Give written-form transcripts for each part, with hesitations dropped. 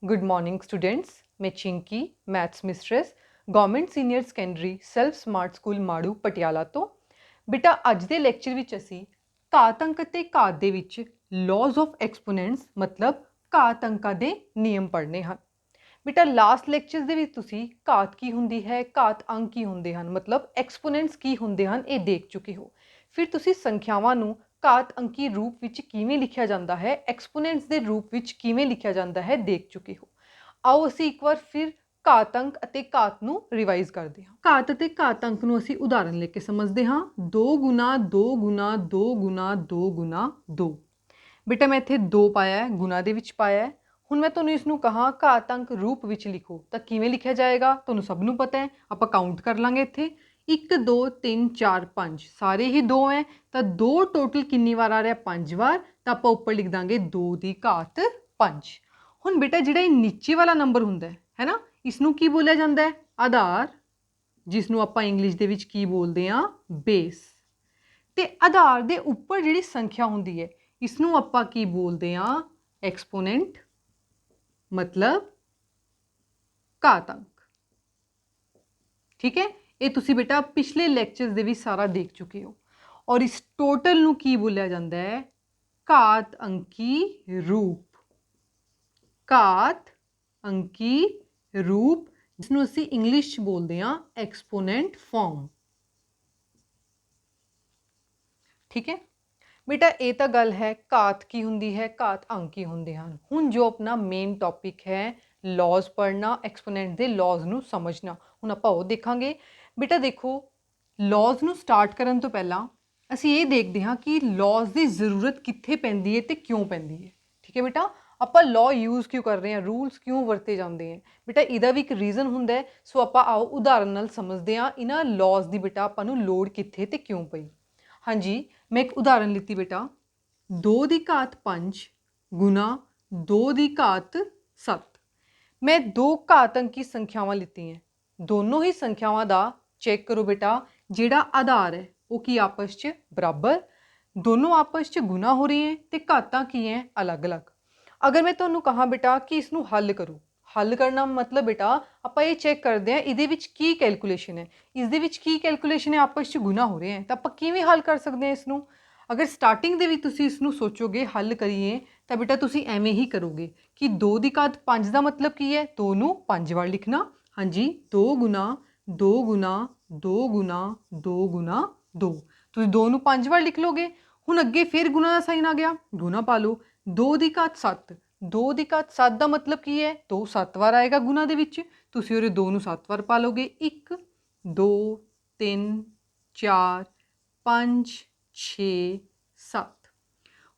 Good morning students. मैं Chinki maths mistress government senior secondary self smart school Marhu Patiala ਤੋਂ। ਬੇਟਾ ਅੱਜ ਦੇ ਲੈਕਚਰ ਵਿੱਚ ਅਸੀਂ ਘਾਤ ਅੰਕ ਅਤੇ ਘਾਤ ਦੇ ਵਿੱਚ ਲਾਜ਼ ਆਫ ਐਕਸਪੋਨੈਂਟਸ ਮਤਲਬ ਘਾਤ ਅੰਕਾਂ ਦੇ ਨਿਯਮ ਪੜ੍ਹਨੇ ਹਨ। ਬੇਟਾ ਲਾਸਟ ਲੈਕਚਰਸ ਦੇ ਵਿੱਚ ਤੁਸੀਂ ਘਾਤ ਕੀ ਹੁੰਦੀ ਹੈ, ਘਾਤ ਅੰਕ ਕੀ ਹੁੰਦੇ ਹਨ, ਮਤਲਬ ਐਕਸਪੋਨੈਂਟਸ ਕੀ ਹੁੰਦੇ ਹਨ ਇਹ ਦੇਖ ਚੁੱਕੇ ਹੋ। ਫਿਰ ਤੁਸੀਂ ਸੰਖਿਆਵਾਂ ਨੂੰ ਘਾਤ ਅੰਕੀ ਰੂਪ ਵਿੱਚ ਕਿਵੇਂ ਲਿਖਿਆ ਜਾਂਦਾ ਹੈ, ਐਕਸਪੋਨੈਂਟਸ ਦੇ ਰੂਪ ਵਿੱਚ ਕਿਵੇਂ ਲਿਖਿਆ ਜਾਂਦਾ ਹੈ ਦੇਖ ਚੁੱਕੇ ਹੋ। ਆਓ ਅਸੀਂ ਇੱਕ ਵਾਰ ਫਿਰ ਘਾਤ ਅੰਕ ਅਤੇ ਘਾਤ ਨੂੰ ਰਿਵਾਈਜ਼ ਕਰਦੇ ਹਾਂ। ਘਾਤ ਅਤੇ ਘਾਤ ਅੰਕ ਨੂੰ ਅਸੀਂ ਉਦਾਹਰਨ ਲੈ ਕੇ ਸਮਝਦੇ ਹਾਂ। 2 ਗੁਣਾ 2 ਗੁਣਾ 2 ਗੁਣਾ 2 ਗੁਣਾ 2। ਬੇਟਾ ਮੈਂ ਇੱਥੇ 2 ਪਾਇਆ ਹੈ, ਗੁਣਾ ਦੇ ਵਿੱਚ ਪਾਇਆ ਹੈ। ਹੁਣ ਮੈਂ ਤੁਹਾਨੂੰ ਇਸ ਨੂੰ ਕਹਾਂ ਘਾਤ ਅੰਕ ਰੂਪ ਵਿੱਚ ਲਿਖੋ ਤਾਂ ਕਿਵੇਂ ਲਿਖਿਆ ਜਾਏਗਾ, ਤੁਹਾਨੂੰ ਸਭ ਨੂੰ ਪਤਾ ਹੈ। ਆਪਾਂ ਕਾਊਂਟ ਕਰ ਲਾਂਗੇ ਇੱਥੇ 1 2 3 4 5 ਸਾਰੇ ਹੀ 2 ਹੈ ਤਾਂ 2 ਟੋਟਲ ਕਿੰਨੀ ਵਾਰ ਆ ਰਿਹਾ, 5 ਵਾਰ। ਤਾਂ ਆਪਾਂ ਉੱਪਰ ਲਿਖ ਦਾਂਗੇ 2 ਦੀ ਘਾਤ 5। ਹੁਣ ਬੇਟਾ ਜਿਹੜਾ ਇਹ ਨੀਚੇ ਵਾਲਾ ਨੰਬਰ ਹੁੰਦਾ ਹੈ ਨਾ, ਇਸ ਨੂੰ ਕੀ ਬੋਲਿਆ ਜਾਂਦਾ ਹੈ, ਆਧਾਰ, ਜਿਸ ਨੂੰ ਆਪਾਂ ਇੰਗਲਿਸ਼ ਦੇ ਵਿੱਚ ਕੀ ਬੋਲਦੇ ਹਾਂ, ਬੇਸ। ਤੇ ਆਧਾਰ ਦੇ ਉੱਪਰ ਜਿਹੜੀ ਸੰਖਿਆ ਹੁੰਦੀ ਹੈ ਇਸ ਨੂੰ ਆਪਾਂ ਕੀ ਬੋਲਦੇ ਹਾਂ, ਐਕਸਪੋਨੈਂਟ ਮਤਲਬ ਘਾਤ ਅੰਕ। ਠੀਕ ਹੈ, ਇਹ ਤੁਸੀਂ ਬੇਟਾ ਪਿਛਲੇ ਲੈਕਚਰਸ ਦੇ ਵੀ ਸਾਰਾ ਦੇਖ ਚੁੱਕੇ ਹੋ। ਔਰ ਇਸ ਟੋਟਲ ਨੂੰ ਕੀ ਬੋਲਿਆ ਜਾਂਦਾ ਹੈ, ਘਾਤ ਅੰਕੀ ਰੂਪ। ਘਾਤ ਅੰਕੀ ਰੂਪ ਜਿਸਨੂੰ ਅਸੀਂ ਇੰਗਲਿਸ਼ 'ਚ ਬੋਲਦੇ ਹਾਂ ਐਕਸਪੋਨੈਂਟ ਫਾਰਮ। ਠੀਕ ਹੈ ਬੇਟਾ, ਇਹ ਤਾਂ ਗੱਲ ਹੈ ਘਾਤ ਕੀ ਹੁੰਦੀ ਹੈ, ਘਾਤ ਅੰਕ ਕੀ ਹੁੰਦੇ ਹਨ। ਹੁਣ ਜੋ ਆਪਣਾ ਮੇਨ ਟੌਪਿਕ ਹੈ ਲੌਜ਼ ਪੜ੍ਹਨਾ, ਐਕਸਪੋਨੈਂਟ ਦੇ ਲੌਜ਼ ਨੂੰ ਸਮਝਣਾ, ਹੁਣ ਆਪਾਂ ਉਹ ਦੇਖਾਂਗੇ। ਬੇਟਾ ਦੇਖੋ, ਲੌਜ਼ ਨੂੰ ਸਟਾਰਟ ਕਰਨ ਤੋਂ ਪਹਿਲਾਂ ਅਸੀਂ ਇਹ ਦੇਖਦੇ ਹਾਂ ਕਿ ਲੌਜ਼ ਦੀ ਜ਼ਰੂਰਤ ਕਿੱਥੇ ਪੈਂਦੀ ਹੈ ਤੇ ਕਿਉਂ ਪੈਂਦੀ ਹੈ। ਠੀਕ ਹੈ ਬੇਟਾ, ਆਪਾਂ ਲਾਅ ਯੂਜ਼ ਕਿਉਂ ਕਰ ਰਹੇ ਹਾਂ, ਰੂਲਸ ਕਿਉਂ ਵਰਤੇ ਜਾਂਦੇ ਹੈ ਬੇਟਾ, ਇਹਦਾ ਵੀ ਇੱਕ ਰੀਜ਼ਨ ਹੁੰਦਾ ਹੈ। ਸੋ ਆਪਾਂ ਆਓ ਉਦਾਹਰਨ ਨਾਲ ਸਮਝਦੇ ਹਾਂ ਇਹਨਾਂ ਲੌਜ਼ ਦੀ ਬੇਟਾ ਆਪਾਂ ਨੂੰ ਲੋੜ ਕਿੱਥੇ ਤੇ ਕਿਉਂ ਪਈ। ਹਾਂਜੀ, ਮੈਂ ਇੱਕ ਉਦਾਹਰਨ ਲਿੱਤੀ ਬੇਟਾ, 2 ਦੀ ਘਾਤ 5 ਗੁਣਾ 2 ਦੀ ਘਾਤ 7। ਮੈਂ 2 ਘਾਤ ਅੰਕੀ ਸੰਖਿਆਵਾਂ ਲਿੱਤੀਆਂ, ਦੋਨੋਂ ਹੀ ਸੰਖਿਆਵਾਂ ਦਾ ਚੈੱਕ ਕਰੋ ਬੇਟਾ, ਜਿਹੜਾ ਆਧਾਰ ਹੈ ਉਹ ਕੀ ਆਪਸ 'ਚ ਬਰਾਬਰ, ਦੋਨੋਂ ਆਪਸ 'ਚ ਗੁਣਾ ਹੋ ਰਹੀ ਹੈ ਤੇ ਘਾਤਾਂ ਕੀ ਹੈ, ਅਲੱਗ-ਅਲੱਗ। ਅਗਰ ਮੈਂ ਤੁਹਾਨੂੰ ਕਹਾਂ ਬੇਟਾ ਕਿ ਇਸ ਨੂੰ ਹੱਲ ਕਰੋ, ਹੱਲ ਕਰਨਾ ਮਤਲਬ ਬੇਟਾ ਆਪਾਂ ਇਹ ਚੈੱਕ ਕਰਦੇ ਹਾਂ ਇਹਦੇ ਵਿੱਚ ਕੀ ਕੈਲਕੂਲੇਸ਼ਨ ਹੈ, ਇਸ ਦੇ ਵਿੱਚ ਕੀ ਕੈਲਕੂਲੇਸ਼ਨ ਹੈ, ਆਪਸ 'ਚ ਗੁਣਾ ਹੋ ਰਹੇ ਹੈ ਤਾਂ ਆਪਾਂ ਕਿਵੇਂ ਹੱਲ ਕਰ ਸਕਦੇ ਹਾਂ ਇਸ ਨੂੰ। ਅਗਰ ਸਟਾਰਟਿੰਗ ਦੇ ਵਿੱਚ ਤੁਸੀਂ ਇਸ ਨੂੰ ਸੋਚੋਗੇ ਹੱਲ ਕਰੀਏ ਤਾਂ ਬੇਟਾ ਤੁਸੀਂ ਐਵੇਂ ਹੀ ਕਰੋਗੇ ਕਿ 2 ਦੀ ਘਾਤ 5 ਦਾ ਮਤਲਬ ਕੀ ਹੈ, 2 ਨੂੰ 5 ਵਾਰ ਲਿਖਣਾ। ਹਾਂਜੀ, 2 ਗੁਣਾ 2 ਗੁਣਾ 2 ਗੁਣਾ 2 ਗੁਣਾ 2, ਤੁਸੀਂ 2 ਨੂੰ 5 ਵਾਰ ਲਿਖ ਲੋਗੇ। ਹੁਣ ਅੱਗੇ ਫਿਰ ਗੁਣਾ ਦਾ ਸਾਈਨ ਆ ਗਿਆ, ਗੁਣਾ ਪਾ ਲਓ। 2 ਦੀ ਘਾਤ 7, 2 ਦੀ ਘਾਤ 7 ਦਾ ਮਤਲਬ ਕੀ ਹੈ, 2 7 ਵਾਰ ਆਏਗਾ ਗੁਣਾ ਦੇ ਵਿੱਚ, ਤੁਸੀਂ ਉਹਦੇ 2 ਨੂੰ 7 ਵਾਰ ਪਾ ਲਓਗੇ। 1 2 3 4 5 6 7।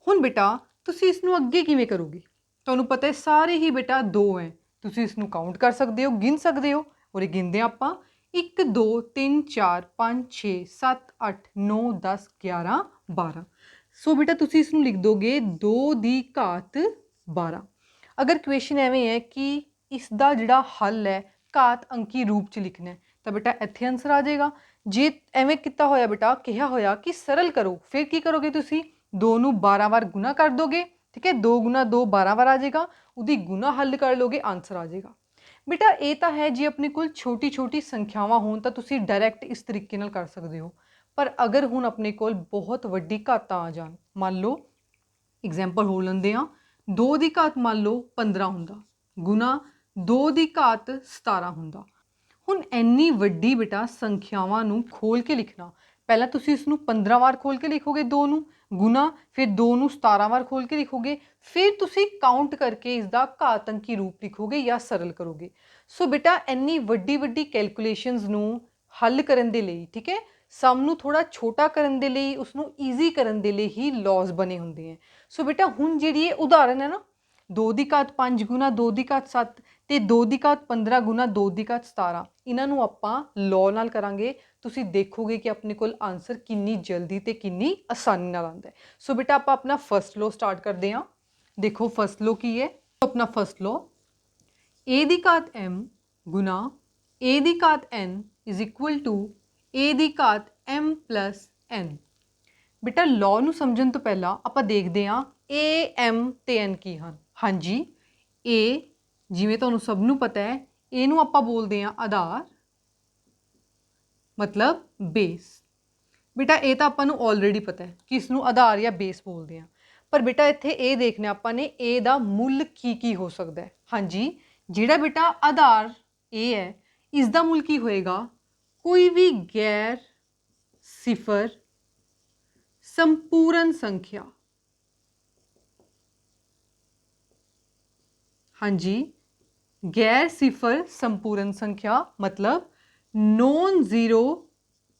ਹੁਣ ਬੇਟਾ ਤੁਸੀਂ ਇਸ ਨੂੰ ਅੱਗੇ ਕਿਵੇਂ ਕਰੋਗੇ, ਤੁਹਾਨੂੰ ਪਤਾ ਹੈ ਸਾਰੇ ਹੀ ਬੇਟਾ 2 ਹੈ, ਤੁਸੀਂ ਇਸ ਨੂੰ ਕਾਊਂਟ ਕਰ ਸਕਦੇ ਹੋ, ਗਿਣ ਸਕਦੇ ਹੋ। ਔਰ ਗਿਣਦੇ ਆਪਾਂ 1 2 3 4 5 6 7 8 9 10 11 12। ਸੋ ਬੇਟਾ ਤੁਸੀਂ ਇਸ ਨੂੰ ਲਿਖ ਦੋਗੇ 2 ਦੀ ਘਾਤ 12। ਅਗਰ ਕੁਐਸਚਨ ਐਵੇਂ ਹੈ ਕਿ ਇਸ ਦਾ ਜਿਹੜਾ ਹੱਲ ਹੈ ਘਾਤ ਅੰਕੀ ਰੂਪ 'ਚ ਲਿਖਣਾ ਹੈ ਤਾਂ ਬੇਟਾ ਇੱਥੇ ਆਨਸਰ ਆ ਜਾਏਗਾ। ਜੇ ਐਵੇਂ ਕੀਤਾ ਹੋਇਆ ਬੇਟਾ, ਕਿਹਾ ਹੋਇਆ ਕਿ ਸਰਲ ਕਰੋ, ਫਿਰ ਕੀ ਕਰੋਗੇ ਤੁਸੀਂ 2 ਨੂੰ 12 ਵਾਰ ਗੁਣਾ ਕਰ ਦੋਗੇ। ਠੀਕ ਹੈ, 2 ਗੁਣਾ 2 12 ਵਾਰ ਆ ਜਾਏਗਾ, ਉਹਦੀ ਗੁਣਾ ਹੱਲ ਕਰ ਲੋਗੇ, ਆਨਸਰ ਆ ਜਾਏਗਾ। ਬੇਟਾ ਇਹ ਤਾਂ ਹੈ ਜੇ ਆਪਣੇ ਕੋਲ ਛੋਟੀ ਛੋਟੀ ਸੰਖਿਆਵਾਂ ਹੋਣ ਤਾਂ ਤੁਸੀਂ ਡਾਇਰੈਕਟ ਇਸ ਤਰੀਕੇ ਨਾਲ ਕਰ ਸਕਦੇ ਹੋ। ਪਰ ਅਗਰ ਹੁਣ ਆਪਣੇ ਕੋਲ ਬਹੁਤ ਵੱਡੀ ਘਾਤਾਂ ਆ ਜਾਣ, ਮੰਨ ਲਓ ਐਗਜ਼ਾਮਪਲ ਹੋ ਲੈਂਦੇ ਹਾਂ, 2 ਦੀ ਘਾਤ ਮੰਨ ਲਓ 15 ਹੁੰਦਾ ਗੁਣਾ 2 ਦੀ ਘਾਤ 17 ਹੁੰਦਾ। ਹੁਣ ਇੰਨੀ ਵੱਡੀ ਬੇਟਾ ਸੰਖਿਆਵਾਂ ਨੂੰ ਖੋਲ ਕੇ ਲਿਖਣਾ, ਪਹਿਲਾਂ ਤੁਸੀਂ ਇਸ ਨੂੰ 15 ਵਾਰ ਖੋਲ ਕੇ ਲਿਖੋਗੇ 2 ਨੂੰ ਗੁਣਾ, ਫਿਰ 2 ਨੂੰ 17 ਵਾਰ ਖੋਲ ਕੇ ਲਿਖੋਗੇ, ਫਿਰ ਤੁਸੀਂ ਕਾਊਂਟ ਕਰਕੇ ਇਸ ਦਾ ਘਾਤ ਅੰਕੀ ਰੂਪ ਲਿਖੋਗੇ ਜਾਂ ਸਰਲ ਕਰੋਗੇ। ਸੋ ਬੇਟਾ ਇੰਨੀ ਵੱਡੀ ਵੱਡੀ ਕੈਲਕੂਲੇਸ਼ਨਸ ਨੂੰ ਹੱਲ ਕਰਨ ਦੇ ਲਈ, ਠੀਕ ਹੈ, ਸਮ ਨੂੰ ਥੋੜਾ ਛੋਟਾ ਕਰਨ ਦੇ ਲਈ, ਉਸ ਨੂੰ ਈਜ਼ੀ ਕਰਨ ਦੇ ਲਈ ਹੀ ਲੌਜ਼ ਬਣੇ ਹੁੰਦੇ ਹੈ। ਸੋ ਬੇਟਾ ਹੁਣ ਜਿਹੜੀ ਇਹ ਉਦਾਹਰਨ ਹੈ ਨਾ, 2 ਦੀ ਘਾਤ 5 ਗੁਣਾ 2 ਦੀ ਘਾਤ 7 ਤੇ 2 ਦੀ ਘਾਤ 15 ਗੁਣਾ 2 ਦੀ ਘਾਤ 17, ਇਹਨਾਂ ਨੂੰ ਆਪਾਂ ਲੌ ਨਾਲ ਕਰਾਂਗੇ। ਤੁਸੀਂ ਦੇਖੋਗੇ ਕਿ ਆਪਣੇ ਕੋਲ ਆਨਸਰ ਕਿੰਨੀ ਜਲਦੀ ਤੇ ਕਿੰਨੀ ਆਸਾਨੀ ਨਾਲ ਆਉਂਦਾ ਹੈ। ਸੋ ਬੇਟਾ ਆਪਾਂ ਆਪਣਾ ਫਸਟ ਲੋ ਸਟਾਰਟ ਕਰਦੇ ਹਾਂ। ਦੇਖੋ ਫਸਟ ਲੋ ਕੀ ਹੈ, ਆਪਣਾ ਫਸਟ ਲੋ a ਦੀ ਘਾਤ m ਗੁਣਾ a ਦੀ ਘਾਤ n is equal to a ਦੀ ਘਾਤ m ਪਲਸ n। ਬੇਟਾ ਲੌ ਨੂੰ ਸਮਝਣ ਤੋਂ ਪਹਿਲਾਂ ਆਪਾਂ ਦੇਖਦੇ ਹਾਂ a m ਤੇ n ਕੀ ਹਨ। ਹਾਂਜੀ, a ਜਿਵੇਂ ਤੁਹਾਨੂੰ ਸਭ ਨੂੰ ਪਤਾ ਹੈ ਇਹਨੂੰ ਆਪਾਂ ਬੋਲਦੇ ਹਾਂ ਆਧਾਰ, ਮਤਲਬ ਬੇਸ। ਬੇਟਾ ਇਹ ਤਾਂ ਆਪਾਂ ਨੂੰ ਆਲਰੇਡੀ ਪਤਾ ਹੈ ਕਿ ਇਸ ਨੂੰ ਆਧਾਰ ਜਾਂ ਬੇਸ ਬੋਲਦੇ ਹਾਂ, ਪਰ ਬੇਟਾ ਇੱਥੇ ਇਹ ਦੇਖਣਾ ਆਪਾਂ ਨੇ ਇਹ ਦਾ ਮੁੱਲ ਕੀ ਹੋ ਸਕਦਾ ਹੈ। ਹਾਂਜੀ, ਜਿਹੜਾ ਬੇਟਾ ਆਧਾਰ ਇਹ ਹੈ ਇਸ ਦਾ ਮੁੱਲ ਕੀ ਹੋਏਗਾ? ਕੋਈ ਵੀ ਗੈਰ ਸਿਫਰ ਸੰਪੂਰਨ ਸੰਖਿਆ। ਹਾਂਜੀ, गैर सिफर संपूर्ण संख्या मतलब नॉन जीरो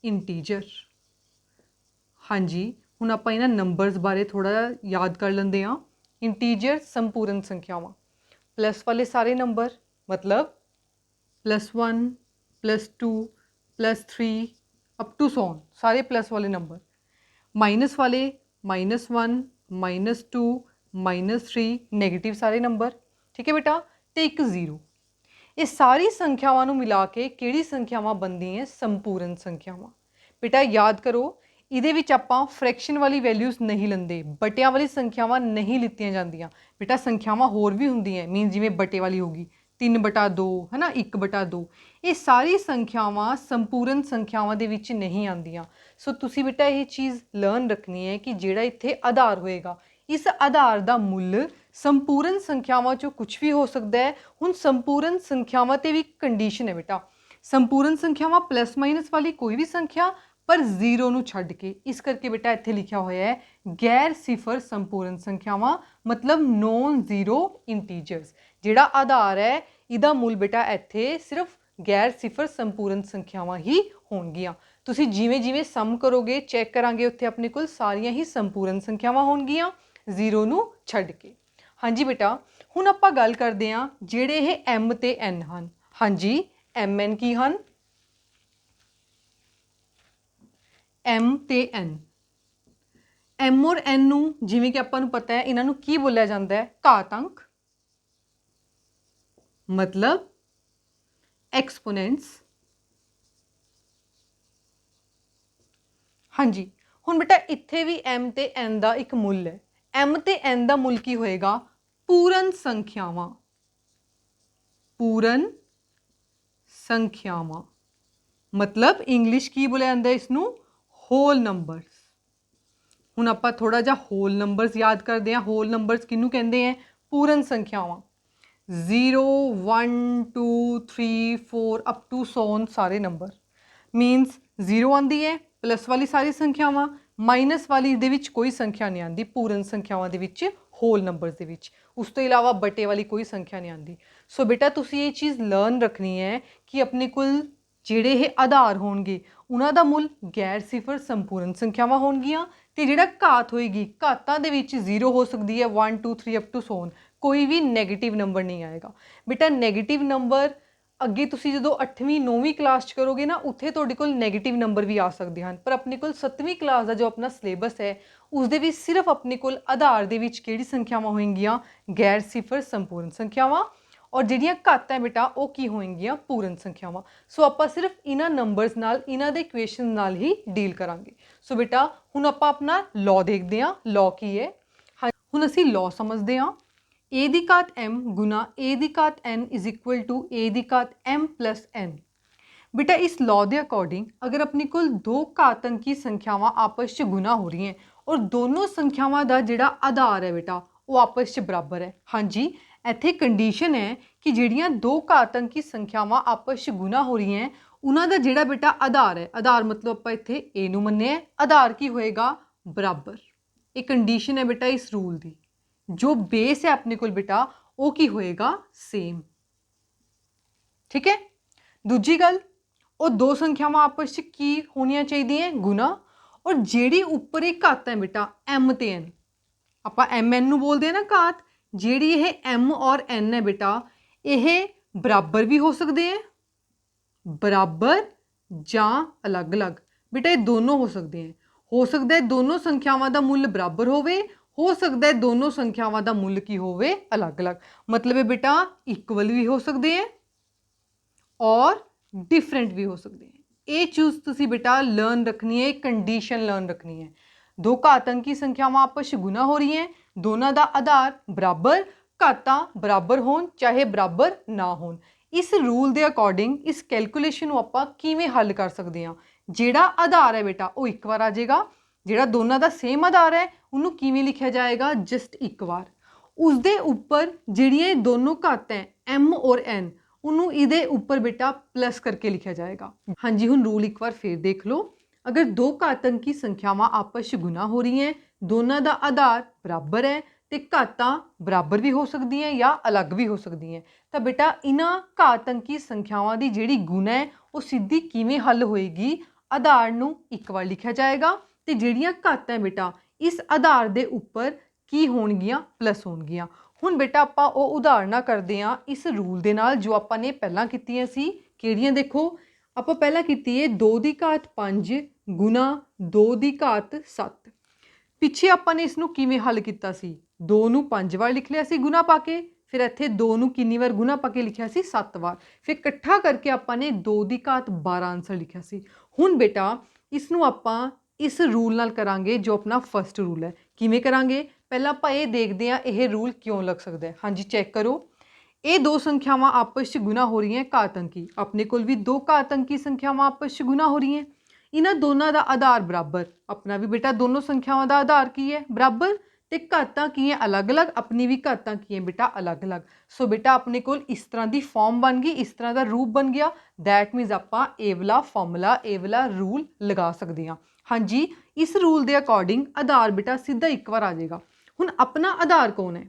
इंटीजर। हाँ जी, हुण आपां इन्हां नंबर्स बारे थोड़ा याद कर लेंदे हां। इंटीजर संपूर्ण संख्यावां, प्लस वाले सारे नंबर मतलब +1 +2 +3 अप टू सॉन सारे प्लस वाले नंबर, माइनस वाले -1 -2 -3 नेगेटिव सारे नंबर। ठीक है बेटा, तो एक जीरो। ये सारी संख्यावां नूं मिला के किहड़ी संख्यावां बनदियां? संपूर्ण संख्यावां। बेटा याद करो, इहदे विच आपां फ्रैक्शन वाली वैल्यूज़ नहीं लैंदे, बटियां वाली संख्यावां नहीं लित्तियां जांदियां। बेटा संख्यावां होर भी हुंदियां, मीन जिवें बटे वाली होगी 3/2 है ना, 1/2। ये सारी संख्यावां संपूर्ण संख्यावां दे विच नहीं आंदियां। सो तुसीं बेटा ये चीज़ लर्न रखनी है कि जिहड़ा इत्थे आधार होएगा, इस आधार का मुੱਲ संपूर्ण संख्यावां चों कुछ भी हो सकता है। हुण संपूर्ण संख्यावां ते भी कंडीशन है बेटा, संपूर्ण संख्यावां प्लस माइनस वाली कोई भी संख्या पर जीरो नूं छड्ड के, इस करके बेटा इत्थे लिखा होया है गैर सिफर संपूर्ण संख्यावां मतलब नॉन जीरो इंटीजर्स। जिहड़ा आधार है इहदा मुੱਲ बेटा इत्थे सिर्फ गैर सिफर संपूर्ण संख्यावां ही होणगियां। तुसीं जिवें जिवें सम करोगे चैक करांगे उत्थे अपने कोल सारियां ही संपूर्ण संख्यावां होणगियां जीरो नूं छड्ड के। हाँ जी बेटा, हुण आपां गल करदे हां जिहड़े ये एम ते एन हन। हाँ जी, एम एन की हन? एम ते एन, एम और एन नूं जिवें कि आपां नूं पता है इन्हां नूं की बोलिया जांदा है? घात अंक मतलब एक्सपोनेंट्स। हाँ जी, हुण बेटा इत्थे भी एम ते एन का एक मुੱਲ है। एम ते एन का मुੱਲ की होएगा? पूर्ण संख्यावां। पूर्ण संख्यावां मतलब इंग्लिश की बोलिया जांदा है इसनूं? Whole numbers. हुण आपां थोड़ा जिहा होल नंबर्स याद करते हैं। होल नंबर्स किहनूं कहंदे हैं? पूर्ण संख्यावां। 0 1 2 3 4 अप टू सॉन सारे नंबर। मीनस 0 आंदी है प्लस वाली सारी संख्यावां, माइनस वाली दे विच कोई संख्या नहीं आती पूर्ण संख्यावां दे विच, होल नंबर्स दे विच। उस तो इलावा बटे वाली कोई संख्या नहीं आती। सो बेटा तुसीं ये चीज़ लर्न रखनी है कि अपने कोल ਜਿਹੜੇ ਇਹ ਆਧਾਰ ਹੋਣਗੇ ਉਹਨਾਂ ਦਾ ਮੁੱਲ ਗੈਰ ਸਿਫਰ ਸੰਪੂਰਨ ਸੰਖਿਆਵਾਂ ਹੋਣਗੀਆਂ, ਤੇ ਜਿਹੜਾ ਘਾਤ ਹੋਏਗੀ ਘਾਤਾਂ ਦੇ ਵਿੱਚ 0 ਹੋ ਸਕਦੀ ਹੈ 1 2 3 ਅਪ ਟੂ ਸੋਨ, ਕੋਈ ਵੀ ਨੈਗੇਟਿਵ ਨੰਬਰ ਨਹੀਂ ਆਏਗਾ। ਬੇਟਾ ਨੈਗੇਟਿਵ ਨੰਬਰ ਅੱਗੇ ਤੁਸੀਂ ਜਦੋਂ 8ਵੀਂ 9ਵੀਂ ਕਲਾਸ 'ਚ ਕਰੋਗੇ ਨਾ ਉੱਥੇ ਤੁਹਾਡੇ ਕੋਲ ਨੈਗੇਟਿਵ ਨੰਬਰ ਵੀ ਆ ਸਕਦੇ ਹਨ, ਪਰ ਆਪਣੇ ਕੋਲ 7ਵੀਂ ਕਲਾਸ ਦਾ ਜੋ ਆਪਣਾ ਸਿਲੇਬਸ ਹੈ ਉਸ ਦੇ ਵਿੱਚ ਸਿਰਫ ਆਪਣੇ ਕੋਲ ਆਧਾਰ ਦੇ ਵਿੱਚ ਕਿਹੜੀ ਸੰਖਿਆਵਾਂ ਹੋਣਗੀਆਂ? ਗੈਰ ਸਿਫਰ ਸੰਪੂਰਨ ਸੰਖਿਆਵਾਂ, और जिहड़ियां घट है बेटा वो की होएंगियां? पूर्ण संख्यावां। सो आपां सिर्फ इन्हां नंबर्स नाल इन्हां दे इक्वेशन नाल ही डील करांगे। सो बेटा हुण आपां अपना लॉ देखदे हां, लॉ की है। हाँ, हुण असीं लॉ समझदे हां। ए दी घात m गुना ए दी घात n इज इक्वल टू ए दी घात m प्लस n। बेटा इस लॉ के अकॉर्डिंग अगर अपने कोल दो घात अंकी संख्यावां आपस च गुना हो रही हैं और दोनों संख्यावां का जिहड़ा आधार है बेटा वो आपस च बराबर है। हाँ जी, ਇੱਥੇ कंडीशन है कि ਜਿਹੜੀਆਂ दो घात अंकी संख्यावां आपस 'ਚ गुना हो रही हैं ਉਹਨਾਂ ਦਾ ਜਿਹੜਾ बेटा आधार है, आधार मतलब ਆਪਾਂ ਇੱਥੇ ए ਨੂੰ ਮੰਨਿਆ, आधार की होएगा? बराबर। एक कंडीशन है बेटा इस रूल की, जो बेस है अपने कोल बेटा वो की होएगा? सेम। ठीक है, दूजी गल वो दो संख्यावां आपस 'ਚ की होनियां चाहिए? गुना। और ਜਿਹੜੀ ਉੱਪਰ ਇਹ ਘਾਤ है बेटा m ਤੇ n, ਆਪਾਂ mn ਨੂੰ बोलते हैं ना घात, ਜਿਹੜੀ ਇਹ m और n है बेटा ਇਹ बराबर भी हो सकते हैं, बराबर ਜਾਂ अलग-अलग। बेटा ये दोनों हो सकते हैं, हो सकता है दोनों संख्यावां का मुੱਲ बराबर होवे, हो सकता है दोनों संख्यावां का मुੱਲ की होवे अलग-अलग। मतलब है बेटा इक्वल भी हो सकते हैं और डिफरेंट भी हो सकते हैं। ये चीज़ तुसी बेटा लर्न रखनी है, कंडीशन लर्न रखनी है। दो घात अंकी संख्यावां आपस 'ਚ गुना हो रही हैं, दोनों का आधार बराबर, ਘਾਤਾਂ ਬਰਾਬਰ ਹੋਣ ਚਾਹੇ ਬਰਾਬਰ ਨਾ ਹੋਣ। ਇਸ ਰੂਲ ਦੇ ਅਕੋਰਡਿੰਗ ਇਸ ਕੈਲਕੂਲੇਸ਼ਨ ਨੂੰ ਆਪਾਂ ਕਿਵੇਂ ਹੱਲ ਕਰ ਸਕਦੇ ਹਾਂ। ਜਿਹੜਾ ਆਧਾਰ ਹੈ ਬੇਟਾ ਉਹ ਇੱਕ ਵਾਰ ਆ ਜਾਏਗਾ, ਜਿਹੜਾ ਦੋਨਾਂ ਦਾ ਸੇਮ ਆਧਾਰ ਹੈ ਉਹਨੂੰ ਕਿਵੇਂ ਲਿਖਿਆ ਜਾਏਗਾ, ਜਸਟ ਇੱਕ ਵਾਰ। ਉਸਦੇ ਉੱਪਰ ਜਿਹੜੀਆਂ ਇਹ ਦੋਨੋਂ ਘਾਤਾਂ ਹੈ m ਔਰ n, ਉਹਨੂੰ ਇਹਦੇ ਉੱਪਰ ਬੇਟਾ ਪਲੱਸ ਕਰਕੇ ਲਿਖਿਆ ਜਾਏਗਾ। ਹਾਂਜੀ, ਹੁਣ ਰੂਲ ਇੱਕ ਵਾਰ ਫਿਰ ਦੇਖ ਲਓ। ਅਗਰ ਦੋ ਘਾਤੰਕੀ ਸੰਖਿਆਵਾਂ ਆਪਸ 'ਚ ਗੁਣਾ ਹੋ ਰਹੀਆਂ, ਦੋਨਾਂ ਦਾ ਆਧਾਰ ਬਰਾਬਰ ਹੈ ਤੇ ਘਾਤਾਂ ਬਰਾਬਰ ਵੀ ਹੋ ਸਕਦੀਆਂ ਜਾਂ ਅਲੱਗ ਵੀ ਹੋ ਸਕਦੀਆਂ, ਤਾਂ ਬੇਟਾ ਇਹਨਾਂ ਘਾਤੰਕੀ ਸੰਖਿਆਵਾਂ ਦੀ ਜਿਹੜੀ ਗੁਣਾ ਹੈ ਉਹ ਸਿੱਧੀ ਕਿਵੇਂ ਹੱਲ ਹੋਏਗੀ, ਆਧਾਰ ਨੂੰ ਇੱਕ ਵਾਰ ਲਿਖਿਆ ਜਾਏਗਾ ਤੇ ਜਿਹੜੀਆਂ ਘਾਤਾਂ ਬੇਟਾ ਇਸ ਆਧਾਰ ਦੇ ਉੱਪਰ ਕੀ ਹੋਣਗੀਆਂ, ਪਲੱਸ ਹੋਣਗੀਆਂ। ਹੁਣ ਬੇਟਾ ਆਪਾਂ ਉਹ ਉਦਾਹਰਨਾਂ ਕਰਦੇ ਹਾਂ ਇਸ ਰੂਲ ਦੇ ਨਾਲ ਜੋ ਆਪਾਂ ਨੇ ਪਹਿਲਾਂ ਕੀਤੀਆਂ ਸੀ। ਕਿਹੜੀਆਂ, ਦੇਖੋ ਆਪਾਂ ਪਹਿਲਾਂ ਕੀਤੀ ਹੈ 2 ਦੀ ਘਾਤ 5 ਗੁਣਾ 2 ਦੀ ਘਾਤ 7। ਪਿੱਛੇ ਆਪਾਂ ਨੇ ਇਸ ਨੂੰ ਕਿਵੇਂ ਹੱਲ ਕੀਤਾ ਸੀ, 2 ਨੂੰ 5 ਵਾਰ ਲਿਖ ਲਿਆ ਸੀ ਗੁਣਾ ਪਾ ਕੇ, ਫਿਰ ਇੱਥੇ 2 ਨੂੰ ਕਿੰਨੀ ਵਾਰ ਗੁਣਾ ਪਾ ਕੇ ਲਿਖਿਆ ਸੀ, 7 ਵਾਰ, ਫਿਰ ਇਕੱਠਾ ਕਰਕੇ ਆਪਾਂ ਨੇ 2 ਦੀ ਘਾਤ 12 ਆਂਸਰ ਲਿਖਿਆ ਸੀ। ਹੁਣ ਬੇਟਾ ਇਸ ਨੂੰ ਆਪਾਂ ਇਸ ਰੂਲ ਨਾਲ ਕਰਾਂਗੇ ਜੋ ਆਪਣਾ ਫਸਟ ਰੂਲ ਹੈ। ਕਿਵੇਂ ਕਰਾਂਗੇ, ਪਹਿਲਾਂ ਆਪਾਂ ਇਹ ਦੇਖਦੇ ਹਾਂ ਇਹ ਰੂਲ ਕਿਉਂ ਲੱਗ ਸਕਦਾ ਹੈ। ਹਾਂਜੀ, ਚੈੱਕ ਕਰੋ। ਇਹ ਦੋ ਸੰਖਿਆਵਾਂ ਆਪਸ 'ਚ ਗੁਣਾ ਹੋ ਰਹੀਆਂ ਘਾਤੰਕੀ, ਆਪਣੇ ਕੋਲ ਵੀ ਦੋ ਘਾਤੰਕੀ ਸੰਖਿਆਵਾਂ ਆਪਸ 'ਚ ਗੁਣਾ ਹੋ ਰਹੀਆਂ, ਇਹਨਾਂ ਦੋਨਾਂ ਦਾ ਆਧਾਰ ਬਰਾਬਰ। ਆਪਣਾ ਵੀ ਬੇਟਾ ਦੋਨੋਂ ਸੰਖਿਆਵਾਂ ਦਾ ਆਧਾਰ ਕੀ ਹੈ, ਬਰਾਬਰ, ਤੇ ਘਾਤਾਂ ਕੀ ਹੈ, ਅਲੱਗ-ਅਲੱਗ, ਆਪਣੀ ਵੀ ਘਾਤਾਂ ਕੀ ਹੈ ਬੇਟਾ, ਅਲੱਗ-ਅਲੱਗ। ਸੋ ਬੇਟਾ ਆਪਣੇ ਕੋਲ ਇਸ ਤਰ੍ਹਾਂ ਦੀ ਫਾਰਮ ਬਣ ਗਈ, ਇਸ ਤਰ੍ਹਾਂ ਦਾ ਰੂਪ ਬਣ ਗਿਆ। ਦੈਟ ਮੀਨਸ ਆਪਾਂ ਇਹ ਵਾਲਾ ਫਾਰਮੂਲਾ, ਇਹ ਵਾਲਾ ਰੂਲ ਲਗਾ ਸਕਦੇ ਹਾਂ। ਹਾਂਜੀ, ਇਸ ਰੂਲ ਦੇ ਅਕੋਰਡਿੰਗ ਆਧਾਰ ਬੇਟਾ ਸਿੱਧਾ ਇੱਕ ਵਾਰ ਆ ਜਾਏਗਾ। ਹੁਣ ਆਪਣਾ ਆਧਾਰ ਕੌਣ ਹੈ,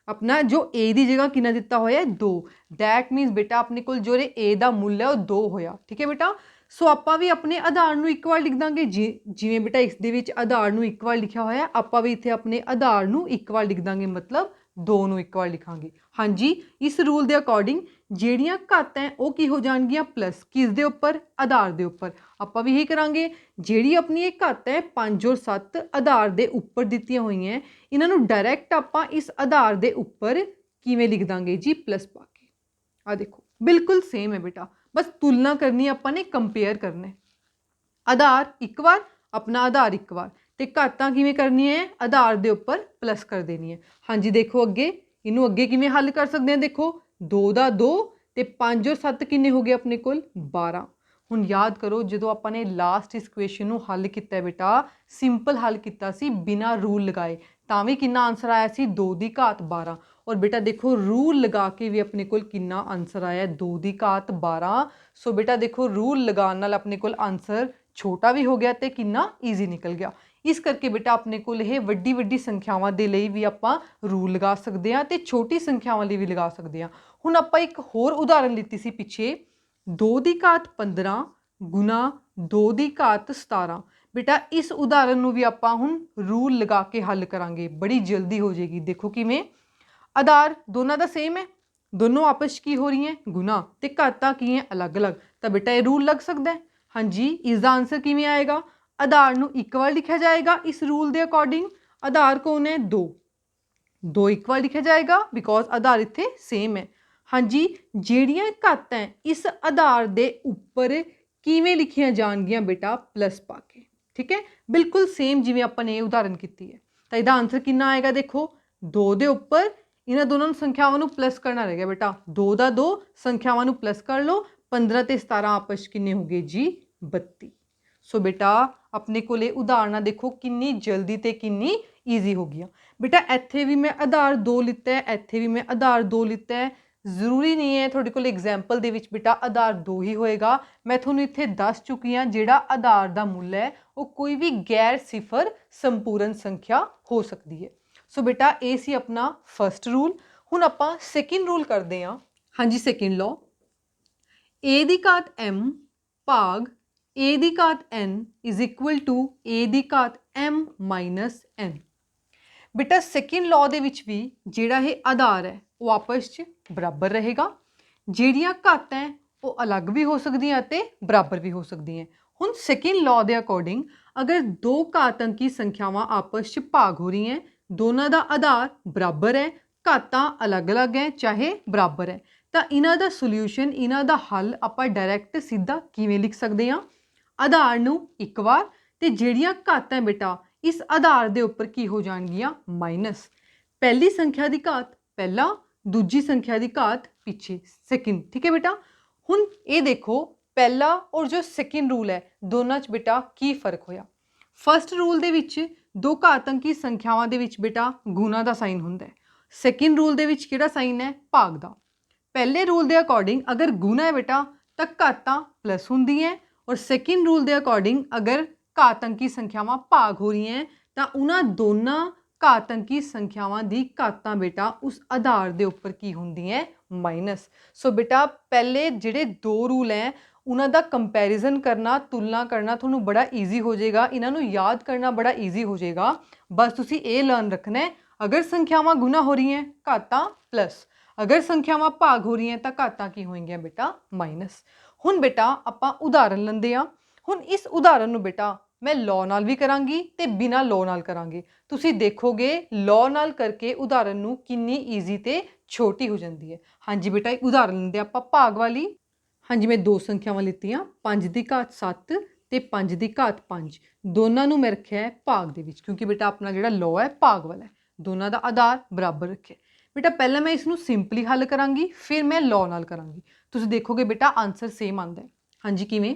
ਆਪਣਾ ਜੋ a ਦੀ ਜਗ੍ਹਾ ਕਿੰਨਾ ਦਿੱਤਾ ਹੋਇਆ ਹੈ, 2। ਦੈਟ ਮੀਨਸ ਬੇਟਾ ਆਪਣੇ ਕੋਲ ਜੋ a ਦਾ ਮੁੱਲ ਹੈ ਉਹ 2 ਹੋਇਆ, ਠੀਕ ਹੈ ਬੇਟਾ। ਸੋ ਆਪਾਂ ਵੀ ਆਪਣੇ ਆਧਾਰ ਨੂੰ ਇੱਕ ਵਾਰ ਲਿਖ ਦਾਂਗੇ, ਜਿਵੇਂ ਬੇਟਾ ਇਸ ਦੇ ਵਿੱਚ ਆਧਾਰ ਨੂੰ ਇੱਕ ਵਾਰ ਲਿਖਿਆ ਹੋਇਆ, ਆਪਾਂ ਵੀ ਇੱਥੇ ਆਪਣੇ ਆਧਾਰ ਨੂੰ ਇੱਕ ਵਾਰ ਲਿਖ ਦਾਂਗੇ, ਮਤਲਬ 2 ਨੂੰ ਇੱਕ ਵਾਰ ਲਿਖਾਂਗੇ। ਹਾਂਜੀ, ਇਸ ਰੂਲ ਦੇ ਅਕੋਰਡਿੰਗ ਜਿਹੜੀਆਂ ਘਾਤਾਂ ਉਹ ਕੀ ਹੋ ਜਾਣਗੀਆਂ, ਪਲੱਸ, ਕਿਸ ਦੇ ਉੱਪਰ, ਆਧਾਰ ਦੇ ਉੱਪਰ। ਆਪਾਂ ਵੀ ਇਹੀ ਕਰਾਂਗੇ, ਜਿਹੜੀ ਆਪਣੀ ਇਹ ਘਾਤਾਂ 5 ਔਰ 7 ਆਧਾਰ ਦੇ ਉੱਪਰ ਦਿੱਤੀਆਂ ਹੋਈਆਂ, ਇਹਨਾਂ ਨੂੰ ਡਾਇਰੈਕਟ ਆਪਾਂ ਇਸ ਆਧਾਰ ਦੇ ਉੱਪਰ ਕਿਵੇਂ ਲਿਖ ਦਾਂਗੇ ਜੀ, ਪਲੱਸ ਪਾ ਕੇ। ਆ ਦੇਖੋ ਬਿਲਕੁਲ ਸੇਮ ਹੈ ਬੇਟਾ, ਬਸ ਤੁਲਨਾ ਕਰਨੀ ਆਪਾਂ ਨੇ, ਕੰਪੇਅਰ ਕਰਨਾ। ਆਧਾਰ ਇੱਕ ਵਾਰ, ਆਪਣਾ ਆਧਾਰ ਇੱਕ ਵਾਰ, ਤੇ ਘਾਤਾਂ ਕਿਵੇਂ ਕਰਨੀ ਹੈ, ਆਧਾਰ ਦੇ ਉੱਪਰ ਪਲੱਸ ਕਰ ਦੇਣੀ ਹੈ। ਹਾਂਜੀ ਦੇਖੋ ਅੱਗੇ, ਇਹਨੂੰ ਅੱਗੇ ਕਿਵੇਂ ਹੱਲ ਕਰ ਸਕਦੇ ਹਾਂ, ਦੇਖੋ 2 ਦਾ 2 ਤੇ 5 ਔਰ 7 ਕਿੰਨੇ ਹੋ ਗਏ ਆਪਣੇ ਕੋਲ, 12। ਹੁਣ ਯਾਦ ਕਰੋ ਜਦੋਂ ਆਪਾਂ ਨੇ ਲਾਸਟ ਇਸ ਇਕੁਏਸ਼ਨ ਨੂੰ ਹੱਲ ਕੀਤਾ ਬੇਟਾ, ਸਿੰਪਲ ਹੱਲ ਕੀਤਾ ਸੀ ਬਿਨਾਂ ਰੂਲ ਲਗਾਏ, ਤਾਂ ਵੀ ਕਿੰਨਾ ਆਂਸਰ ਆਇਆ ਸੀ, 2 ਦੀ ਘਾਤ 12। ਔਰ ਬੇਟਾ ਦੇਖੋ ਰੂਲ ਲਗਾ ਕੇ ਵੀ ਆਪਣੇ ਕੋਲ ਕਿੰਨਾ ਆਂਸਰ ਆਇਆ, 2 ਦੀ ਘਾਤ 12। ਸੋ ਬੇਟਾ ਦੇਖੋ ਰੂਲ ਲਗਾਉਣ ਨਾਲ ਆਪਣੇ ਕੋਲ ਆਂਸਰ ਛੋਟਾ ਵੀ ਹੋ ਗਿਆ ਤੇ ਕਿੰਨਾ ਈਜ਼ੀ ਨਿਕਲ ਗਿਆ। ਇਸ ਕਰਕੇ ਬੇਟਾ ਆਪਣੇ ਕੋਲ ਇਹ ਵੱਡੀ ਵੱਡੀ ਸੰਖਿਆਵਾਂ ਦੇ ਲਈ ਵੀ ਆਪਾਂ ਰੂਲ ਲਗਾ ਸਕਦੇ ਹਾਂ ਤੇ ਛੋਟੀ ਸੰਖਿਆਵਾਂ ਲਈ ਵੀ ਲਗਾ ਸਕਦੇ ਹਾਂ। ਹੁਣ ਆਪਾਂ ਇੱਕ ਹੋਰ ਉਦਾਹਰਨ ਲਿੱਤੀ ਸੀ ਪਿੱਛੇ, 2 ਦੀ ਘਾਤ 15 ਗੁਣਾ 2 ਦੀ ਘਾਤ 17। ਬੇਟਾ ਇਸ ਉਦਾਹਰਨ ਨੂੰ ਵੀ ਆਪਾਂ ਹੁਣ ਰੂਲ ਲਗਾ ਕੇ ਹੱਲ ਕਰਾਂਗੇ, ਬੜੀ ਜਲਦੀ ਹੋ ਜਾਏਗੀ। ਦੇਖੋ ਕਿਵੇਂ, ਆਧਾਰ ਦੋਨਾਂ ਦਾ ਸੇਮ ਹੈ, ਦੋਨੋਂ ਆਪਸ ਕੀ ਹੋ ਰਹੀ ਹੈ, ਗੁਣਾ, ਤੇ ਘਾਤਾਂ ਕੀ ਹੈ, ਅਲੱਗ-ਅਲੱਗ, ਤਾਂ ਬੇਟਾ ਇਹ ਰੂਲ ਲੱਗ ਸਕਦਾ ਹੈ। ਹਾਂਜੀ, ਇਸ ਦਾ ਆਂਸਰ ਕਿਵੇਂ ਆਏਗਾ, ਆਧਾਰ ਨੂੰ ਇੱਕ ਵਾਰ ਲਿਖਿਆ ਜਾਏਗਾ ਇਸ ਰੂਲ ਦੇ ਅਕੋਰਡਿੰਗ। ਆਧਾਰ ਕੌਣ ਹੈ, 2, 2 ਇੱਕ ਵਾਰ ਲਿਖਿਆ ਜਾਏਗਾ ਬਿਕੋਜ਼ ਆਧਾਰ ਇੱਥੇ ਸੇਮ ਹੈ। ਹਾਂਜੀ, ਜਿਹੜੀਆਂ ਘਾਤਾਂ ਇਸ ਆਧਾਰ ਦੇ ਉੱਪਰ ਕਿਵੇਂ ਲਿਖੀਆਂ ਜਾਣਗੀਆਂ ਬੇਟਾ, ਪਲੱਸ ਪਾ ਕੇ, ਠੀਕ ਹੈ, ਬਿਲਕੁਲ ਸੇਮ ਜਿਵੇਂ ਆਪਾਂ ਨੇ ਇਹ ਉਦਾਹਰਨ ਕੀਤੀ ਹੈ। ਤਾਂ ਇਹਦਾ ਆਂਸਰ ਕਿੰਨਾ ਆਏਗਾ, ਦੇਖੋ 2 ਦੇ ਉੱਪਰ ਇਹਨਾਂ ਦੋਨਾਂ ਨੂੰ ਸੰਖਿਆਵਾਂ ਨੂੰ ਪਲੱਸ ਕਰਨਾ ਰਹਿ ਗਿਆ ਬੇਟਾ, 2 ਦਾ 2 ਸੰਖਿਆਵਾਂ ਨੂੰ ਪਲੱਸ ਕਰ ਲਓ, 15 ਤੇ 17 ਆਪਸ ਕਿੰਨੇ ਹੋ ਗਏ ਜੀ, 32। ਸੋ ਬੇਟਾ ਆਪਣੇ ਕੋਲੇ ਉਦਾਹਰਨਾਂ ਦੇਖੋ ਕਿੰਨੀ ਜਲਦੀ ਤੇ ਕਿੰਨੀ ਈਜ਼ੀ ਹੋ ਗਈਆਂ। ਬੇਟਾ ਇੱਥੇ ਵੀ ਮੈਂ ਆਧਾਰ 2 ਲਿੱਤਾ ਹੈ, ਇੱਥੇ ਵੀ ਮੈਂ ਆਧਾਰ 2 ਲਿੱਤਾ ਹੈ। ਜ਼ਰੂਰੀ ਨਹੀਂ ਹੈ ਤੁਹਾਡੇ ਕੋਲ ਐਗਜ਼ਾਮਪਲ ਦੇ ਵਿੱਚ ਬੇਟਾ ਆਧਾਰ 2 ਹੀ ਹੋਏਗਾ। ਮੈਂ ਤੁਹਾਨੂੰ ਇੱਥੇ ਦੱਸ ਚੁੱਕੀ ਹਾਂ ਜਿਹੜਾ ਆਧਾਰ ਦਾ ਮੁੱਲ ਹੈ ਉਹ ਕੋਈ ਵੀ ਗੈਰ ਸਿਫਰ ਸੰਪੂਰਨ ਸੰਖਿਆ ਹੋ ਸਕਦੀ ਹੈ। ਸੋ ਬੇਟਾ ਇਹ ਸੀ ਆਪਣਾ ਫਸਟ ਰੂਲ। ਹੁਣ ਆਪਾਂ ਸੈਕਿੰਡ ਰੂਲ ਕਰਦੇ ਹਾਂ। ਹਾਂਜੀ, ਸੈਕਿੰਡ ਲਾਅ, a ਦੀ ਘਾਤ m ਭਾਗ a ਦੀ ਘਾਤ n is equal to a ਦੀ ਘਾਤ m ਮਾਈਨਸ n। ਬੇਟਾ ਸੈਕਿੰਡ ਲਾਅ ਦੇ ਵਿੱਚ ਵੀ ਜਿਹੜਾ ਇਹ ਆਧਾਰ ਹੈ ਉਹ ਆਪਸ 'ਚ ਬਰਾਬਰ ਰਹੇਗਾ, ਜਿਹੜੀਆਂ ਘਾਤਾਂ ਹੈ ਉਹ ਅਲੱਗ ਵੀ ਹੋ ਸਕਦੀਆਂ ਅਤੇ ਬਰਾਬਰ ਵੀ ਹੋ ਸਕਦੀਆਂ। ਹੁਣ ਸੈਕਿੰਡ ਲਾਅ ਦੇ ਅਕੋਰਡਿੰਗ ਅਗਰ ਦੋ ਘਾਤੰਕੀ ਸੰਖਿਆਵਾਂ ਆਪਸ 'ਚ ਭਾਗ ਹੋ ਰਹੀਆਂ, ਦੋਨਾਂ ਦਾ ਆਧਾਰ ਬਰਾਬਰ ਹੈ, ਘਾਤਾਂ ਅਲੱਗ-ਅਲੱਗ ਹੈ ਚਾਹੇ ਬਰਾਬਰ ਹੈ, ਤਾਂ ਇਹਨਾਂ ਦਾ ਸੋਲਿਊਸ਼ਨ, ਇਹਨਾਂ ਦਾ ਹੱਲ ਆਪਾਂ ਡਾਇਰੈਕਟ ਸਿੱਧਾ ਕਿਵੇਂ ਲਿਖ ਸਕਦੇ ਹਾਂ, ਆਧਾਰ ਨੂੰ ਇੱਕ ਵਾਰ ਤੇ ਜਿਹੜੀਆਂ ਘਾਤਾਂ ਬੇਟਾ ਇਸ ਆਧਾਰ ਦੇ ਉੱਪਰ ਕੀ ਹੋ ਜਾਣਗੀਆਂ, ਮਾਈਨਸ। ਪਹਿਲੀ ਸੰਖਿਆ ਦੀ ਘਾਤ ਪਹਿਲਾ, ਦੂਜੀ ਸੰਖਿਆ ਦੀ ਘਾਤ ਪਿੱਛੇ ਸੈਕਿੰਡ। ਠੀਕ ਹੈ ਬੇਟਾ। ਹੁਣ ਇਹ ਦੇਖੋ ਪਹਿਲਾ ਔਰ ਜੋ ਸੈਕਿੰਡ ਰੂਲ ਹੈ ਦੋਨਾਂ 'ਚ ਬੇਟਾ ਕੀ ਫਰਕ ਹੋਇਆ। ਫਸਟ ਰੂਲ ਦੇ ਵਿੱਚ ਦੋ ਘਾਤ ਅੰਕੀ ਸੰਖਿਆਵਾਂ ਦੇ ਵਿੱਚ ਬੇਟਾ ਗੁਣਾ ਦਾ ਸਾਈਨ ਹੁੰਦਾ ਹੈ। ਸੈਕਿੰਡ ਰੂਲ ਦੇ ਵਿੱਚ ਕਿਹੜਾ ਸਾਈਨ ਹੈ? ਭਾਗ ਦਾ। ਪਹਿਲੇ ਰੂਲ ਦੇ ਅਕੋਰਡਿੰਗ ਅਗਰ ਗੁਣਾ ਹੈ ਬੇਟਾ ਤਾਂ ਘਾਤਾਂ ਪਲੱਸ ਹੁੰਦੀ ਹੈ, ਔਰ ਸੈਕਿੰਡ ਰੂਲ ਦੇ ਅਕੋਰਡਿੰਗ ਅਗਰ ਘਾਤ ਅੰਕੀ ਸੰਖਿਆਵਾਂ ਭਾਗ ਹੋ ਰਹੀਆਂ ਹੈ ਤਾਂ ਉਹਨਾਂ ਦੋਨਾਂ ਘਾਤ ਅੰਕੀ ਸੰਖਿਆਵਾਂ ਦੀ ਘਾਤਾਂ ਬੇਟਾ ਉਸ ਆਧਾਰ ਦੇ ਉੱਪਰ ਕੀ ਹੁੰਦੀਆਂ ਹੈ? ਮਾਈਨਸ। ਸੋ ਬੇਟਾ ਪਹਿਲੇ ਜਿਹੜੇ ਦੋ ਰੂਲ ਹੈ ਉਹਨਾਂ ਦਾ ਕੰਪੈਰੀਜ਼ਨ ਕਰਨਾ, ਤੁਲਨਾ ਕਰਨਾ ਤੁਹਾਨੂੰ ਬੜਾ ਈਜ਼ੀ ਹੋ ਜਾਏਗਾ, ਇਹਨਾਂ ਨੂੰ ਯਾਦ ਕਰਨਾ ਬੜਾ ਈਜ਼ੀ ਹੋ ਜਾਏਗਾ। ਬਸ ਤੁਸੀਂ ਇਹ ਲਰਨ ਰੱਖਣਾ ਹੈ, ਅਗਰ ਸੰਖਿਆਵਾਂ ਗੁਣਾ ਹੋ ਰਹੀਆਂ ਘਾਤਾਂ ਪਲੱਸ, ਅਗਰ ਸੰਖਿਆਵਾਂ ਭਾਗ ਹੋ ਰਹੀਆਂ ਤਾਂ ਘਾਤਾਂ ਕੀ ਹੋਣਗੀਆਂ ਬੇਟਾ? ਮਾਈਨਸ। ਹੁਣ ਬੇਟਾ ਆਪਾਂ ਉਦਾਹਰਨ ਲੈਂਦੇ ਹਾਂ। ਹੁਣ ਇਸ ਉਦਾਹਰਨ ਨੂੰ ਬੇਟਾ ਮੈਂ ਲੋ ਨਾਲ ਵੀ ਕਰਾਂਗੀ ਤੇ ਬਿਨਾਂ ਲੋ ਨਾਲ ਕਰਾਂਗੇ। ਤੁਸੀਂ ਦੇਖੋਗੇ ਲੋ ਨਾਲ ਕਰਕੇ ਉਦਾਹਰਨ ਨੂੰ ਕਿੰਨੀ ਈਜ਼ੀ ਤੇ ਛੋਟੀ ਹੋ ਜਾਂਦੀ ਹੈ। ਹਾਂਜੀ ਬੇਟਾ ਇੱਕ ਉਦਾਹਰਨ ਲੈਂਦੇ ਆਪਾਂ ਭਾਗ ਵਾਲੀ। ਹਾਂਜੀ ਮੈਂ ਦੋ ਸੰਖਿਆਵਾਂ ਲਿੱਤੀਆਂ 5 ਦੀ ਘਾਤ 7 ਤੇ 5 ਦੀ ਘਾਤ 5। ਦੋਨਾਂ ਨੂੰ ਮੈਂ ਰੱਖਿਆ ਹੈ ਭਾਗ ਦੇ ਵਿੱਚ ਕਿਉਂਕਿ ਬੇਟਾ ਆਪਣਾ ਜਿਹੜਾ ਲੋ ਹੈ ਭਾਗ ਵਾਲਾ ਹੈ। ਦੋਨਾਂ ਦਾ ਆਧਾਰ ਬਰਾਬਰ ਰੱਖਿਆ। ਬੇਟਾ ਪਹਿਲਾਂ ਮੈਂ ਇਸ ਨੂੰ ਸਿੰਪਲੀ ਹੱਲ ਕਰਾਂਗੀ ਫਿਰ ਮੈਂ ਲੋ ਨਾਲ ਕਰਾਂਗੀ। ਤੁਸੀਂ ਦੇਖੋਗੇ ਬੇਟਾ ਆਨਸਰ ਸੇਮ ਆਉਂਦਾ ਹੈ। ਹਾਂਜੀ ਕਿਵੇਂ?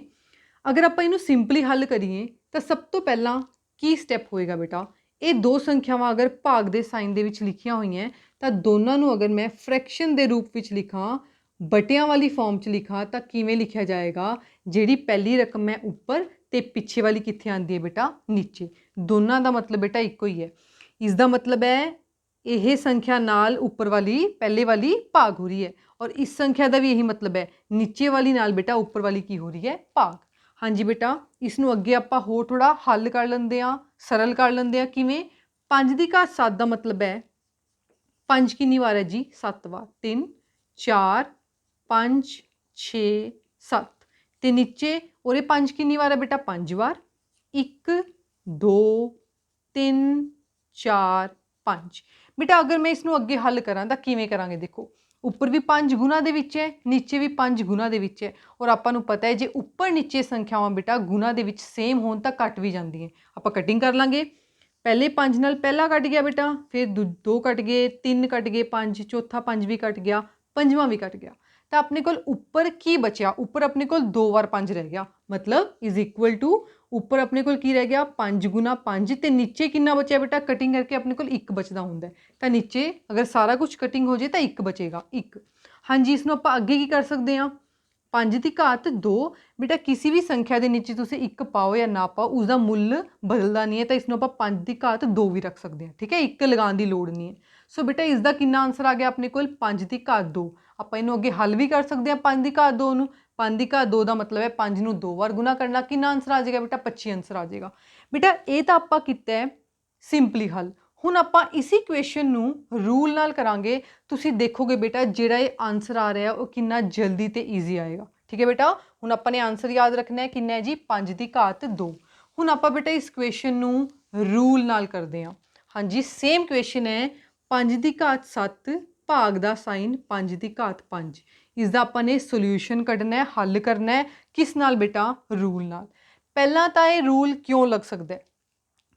ਅਗਰ ਆਪਾਂ ਇਹਨੂੰ ਸਿੰਪਲੀ ਹੱਲ ਕਰੀਏ ਤਾਂ ਸਭ ਤੋਂ ਪਹਿਲਾਂ ਕੀ ਸਟੈਪ ਹੋਏਗਾ ਬੇਟਾ? ਇਹ ਦੋ ਸੰਖਿਆਵਾਂ ਅਗਰ ਭਾਗ ਦੇ ਸਾਈਨ ਦੇ ਵਿੱਚ ਲਿਖੀਆਂ ਹੋਈਆਂ ਤਾਂ ਦੋਨਾਂ ਨੂੰ ਅਗਰ ਮੈਂ ਫ੍ਰੈਕਸ਼ਨ ਦੇ ਰੂਪ ਵਿੱਚ ਲਿਖਾਂ, ਬਟਿਆਂ ਵਾਲੀ ਫਾਰਮ 'ਚ ਲਿਖਾਂ ਤਾਂ ਕਿਵੇਂ ਲਿਖਿਆ ਜਾਏਗਾ? ਜਿਹੜੀ ਪਹਿਲੀ ਰਕਮ ਹੈ ਉੱਪਰ ਤੇ ਪਿੱਛੇ ਵਾਲੀ ਕਿੱਥੇ ਆਉਂਦੀ ਹੈ ਬੇਟਾ? ਨੀਚੇ। ਦੋਨਾਂ ਦਾ ਮਤਲਬ ਬੇਟਾ ਇੱਕੋ ਹੀ ਹੈ। ਇਸ ਦਾ ਮਤਲਬ ਹੈ ਇਹ ਸੰਖਿਆ ਨਾਲ ਉੱਪਰ ਵਾਲੀ ਪਹਿਲੇ ਵਾਲੀ ਭਾਗ ਹੋ ਰਹੀ ਹੈ, ਔਰ ਇਸ ਸੰਖਿਆ ਦਾ ਵੀ ਇਹੀ ਮਤਲਬ ਹੈ ਨੀਚੇ ਵਾਲੀ ਨਾਲ ਬੇਟਾ ਉੱਪਰ ਵਾਲੀ ਕੀ ਹੋ ਰਹੀ ਹੈ? ਭਾਗ। ਹਾਂਜੀ ਬੇਟਾ ਇਸ ਨੂੰ ਅੱਗੇ ਆਪਾਂ ਹੋਰ ਥੋੜਾ ਹੱਲ ਕਰ ਲੈਂਦੇ ਹਾਂ, ਸਰਲ ਕਰ ਲੈਂਦੇ ਹਾਂ। ਕਿਵੇਂ? 5 ਦੀ ਘਾਤ 7 ਦਾ ਮਤਲਬ ਹੈ 5 ਕਿੰਨੀ ਵਾਰ ਹੈ ਜੀ? 7 ਵਾਰ। 3 4 5 6 7 ਤੇ ਨੀਚੇ ਉਹਦੇ 5 ਕਿੰਨੀ ਵਾਰ ਹੈ ਬੇਟਾ? 5 ਵਾਰ। 1 2 3 4 5। ਬੇਟਾ ਅਗਰ ਮੈਂ ਇਸ ਨੂੰ ਅੱਗੇ ਹੱਲ ਕਰਾਂ ਤਾਂ ਕਿਵੇਂ ਕਰਾਂਗੇ? ਦੇਖੋ ਉੱਪਰ ਵੀ 5 ਗੁਣਾ ਦੇ ਵਿੱਚ ਹੈ, ਨੀਚੇ ਵੀ 5 ਗੁਣਾ ਦੇ ਵਿੱਚ ਹੈ, ਔਰ ਆਪਾਂ ਨੂੰ ਪਤਾ ਹੈ ਜੇ ਉੱਪਰ ਨੀਚੇ ਸੰਖਿਆਵਾਂ ਬੇਟਾ ਗੁਣਾ ਦੇ ਵਿੱਚ ਸੇਮ ਹੋਣ ਤਾਂ ਕੱਟ ਵੀ ਜਾਂਦੀਆਂ। ਆਪਾਂ ਕਟਿੰਗ ਕਰ ਲਾਂਗੇ। ਪਹਿਲੇ 5 ਨਾਲ ਪਹਿਲਾ ਕੱਟ ਗਿਆ ਬੇਟਾ, ਫਿਰ 2 ਕੱਟ ਗਏ, 3 ਕੱਟ ਗਏ, 5 ਚੌਥਾ 5 ਵੀ ਕੱਟ ਗਿਆ, ਪੰਜਵਾਂ ਵੀ ਕੱਟ ਗਿਆ। ਤਾਂ ਆਪਣੇ ਕੋਲ ਉੱਪਰ ਕੀ ਬਚਿਆ? ਉੱਪਰ ਆਪਣੇ ਕੋਲ 2 ਵਾਰ 5 ਰਹਿ ਗਿਆ, ਮਤਲਬ ਇਜ਼ ਇਕੁਅਲ ਟੂ ਉੱਪਰ ਆਪਣੇ ਕੋਲ ਕੀ ਰਹਿ ਗਿਆ? 5 ਗੁਣਾ 5 ਤੇ ਨੀਚੇ ਕਿੰਨਾ ਬਚਿਆ ਬੇਟਾ? ਕਟਿੰਗ ਕਰਕੇ ਆਪਣੇ ਕੋਲ 1 ਬਚਦਾ ਹੁੰਦਾ ਤਾਂ ਨੀਚੇ ਅਗਰ ਸਾਰਾ ਕੁਝ ਕਟਿੰਗ ਹੋ ਜੇ ਤਾਂ 1 ਬਚੇਗਾ। 1। ਹਾਂਜੀ ਇਸ ਨੂੰ ਆਪਾਂ ਅੱਗੇ ਕੀ ਕਰ ਸਕਦੇ ਹਾਂ? 5 ਦੀ ਘਾਤ 2। ਬੇਟਾ ਕਿਸੇ ਵੀ ਸੰਖਿਆ ਦੇ ਨੀਚੇ ਤੁਸੀਂ 1 ਪਾਓ ਜਾਂ ਨਾ ਪਾਓ ਉਸਦਾ ਮੁੱਲ ਬਦਲਦਾ ਨਹੀਂ ਹੈ, ਤਾਂ ਇਸ ਨੂੰ ਆਪਾਂ 5 ਦੀ ਘਾਤ 2 ਵੀ ਰੱਖ ਸਕਦੇ ਹਾਂ। ਠੀਕ ਹੈ, 1 ਲਗਾਉਣ ਦੀ ਲੋੜ ਨਹੀਂ ਹੈ। ਸੋ ਬੇਟਾ ਇਸ ਦਾ ਕਿੰਨਾ ਆਨਸਰ ਆ ਗਿਆ ਆਪਣੇ ਕੋਲ? 5 ਦੀ ਘਾਤ 2। ਆਪਾਂ ਇਹਨੂੰ ਅੱਗੇ ਹੱਲ ਵੀ ਕਰ ਸਕਦੇ ਹਾਂ 5 ਦੀ ਘਾਤ 2 ਨੂੰ। 5 ਦੀ ਘਾਤ 2 ਦਾ ਮਤਲਬ ਹੈ 5 ਨੂੰ 2 ਵਾਰ ਗੁਣਾ ਕਰਨਾ। ਕਿੰਨਾ ਆਨਸਰ ਆ ਜਾਏਗਾ ਬੇਟਾ? 25 ਆਨਸਰ ਆ ਜਾਏਗਾ। ਬੇਟਾ ਇਹ ਤਾਂ ਆਪਾਂ ਕੀਤਾ ਹੈ ਸਿੰਪਲੀ ਹੱਲ। ਹੁਣ ਆਪਾਂ ਇसी ਕੁਐਸਚਨ ਨੂੰ ਰੂਲ ਨਾਲ ਕਰਾਂਗੇ। ਤੁਸੀਂ ਦੇਖੋਗੇ ਬੇਟਾ ਜਿਹੜਾ ਇਹ ਆਨਸਰ ਆ ਰਿਹਾ ਉਹ ਕਿੰਨਾ ਜਲਦੀ ਤੇ ਈਜ਼ੀ ਆਏਗਾ। ਠੀਕ ਹੈ ਬੇਟਾ। ਹੁਣ ਆਪਾਂ ਨੇ ਆਨਸਰ ਯਾਦ ਰੱਖਣਾ ਹੈ ਕਿੰਨਾ ਹੈ ਜੀ? 5 ਦੀ ਘਾਤ 2। ਹੁਣ ਆਪਾਂ ਬੇਟਾ ਇਸ ਕੁਐਸਚਨ ਨੂੰ ਰੂਲ ਨਾਲ ਕਰਦੇ ਹਾਂ। ਹਾਂਜੀ ਸੇਮ ਕੁਐਸਚਨ ਹੈ 5 ਦੀ ਘਾਤ 7 ਭਾਗ ਦਾ ਸਾਈਨ 5 ਦੀ ਘਾਤ 5। ਇਸ ਦਾ ਆਪਾਂ ਨੇ ਸੋਲਿਊਸ਼ਨ ਕੱਢਣਾ ਹੈ, ਹੱਲ ਕਰਨਾ ਹੈ। ਕਿਸ ਨਾਲ ਬੇਟਾ? ਰੂਲ ਨਾਲ। ਪਹਿਲਾਂ ਤਾਂ ਇਹ ਰੂਲ ਕਿਉਂ ਲੱਗ ਸਕਦਾ ਹੈ?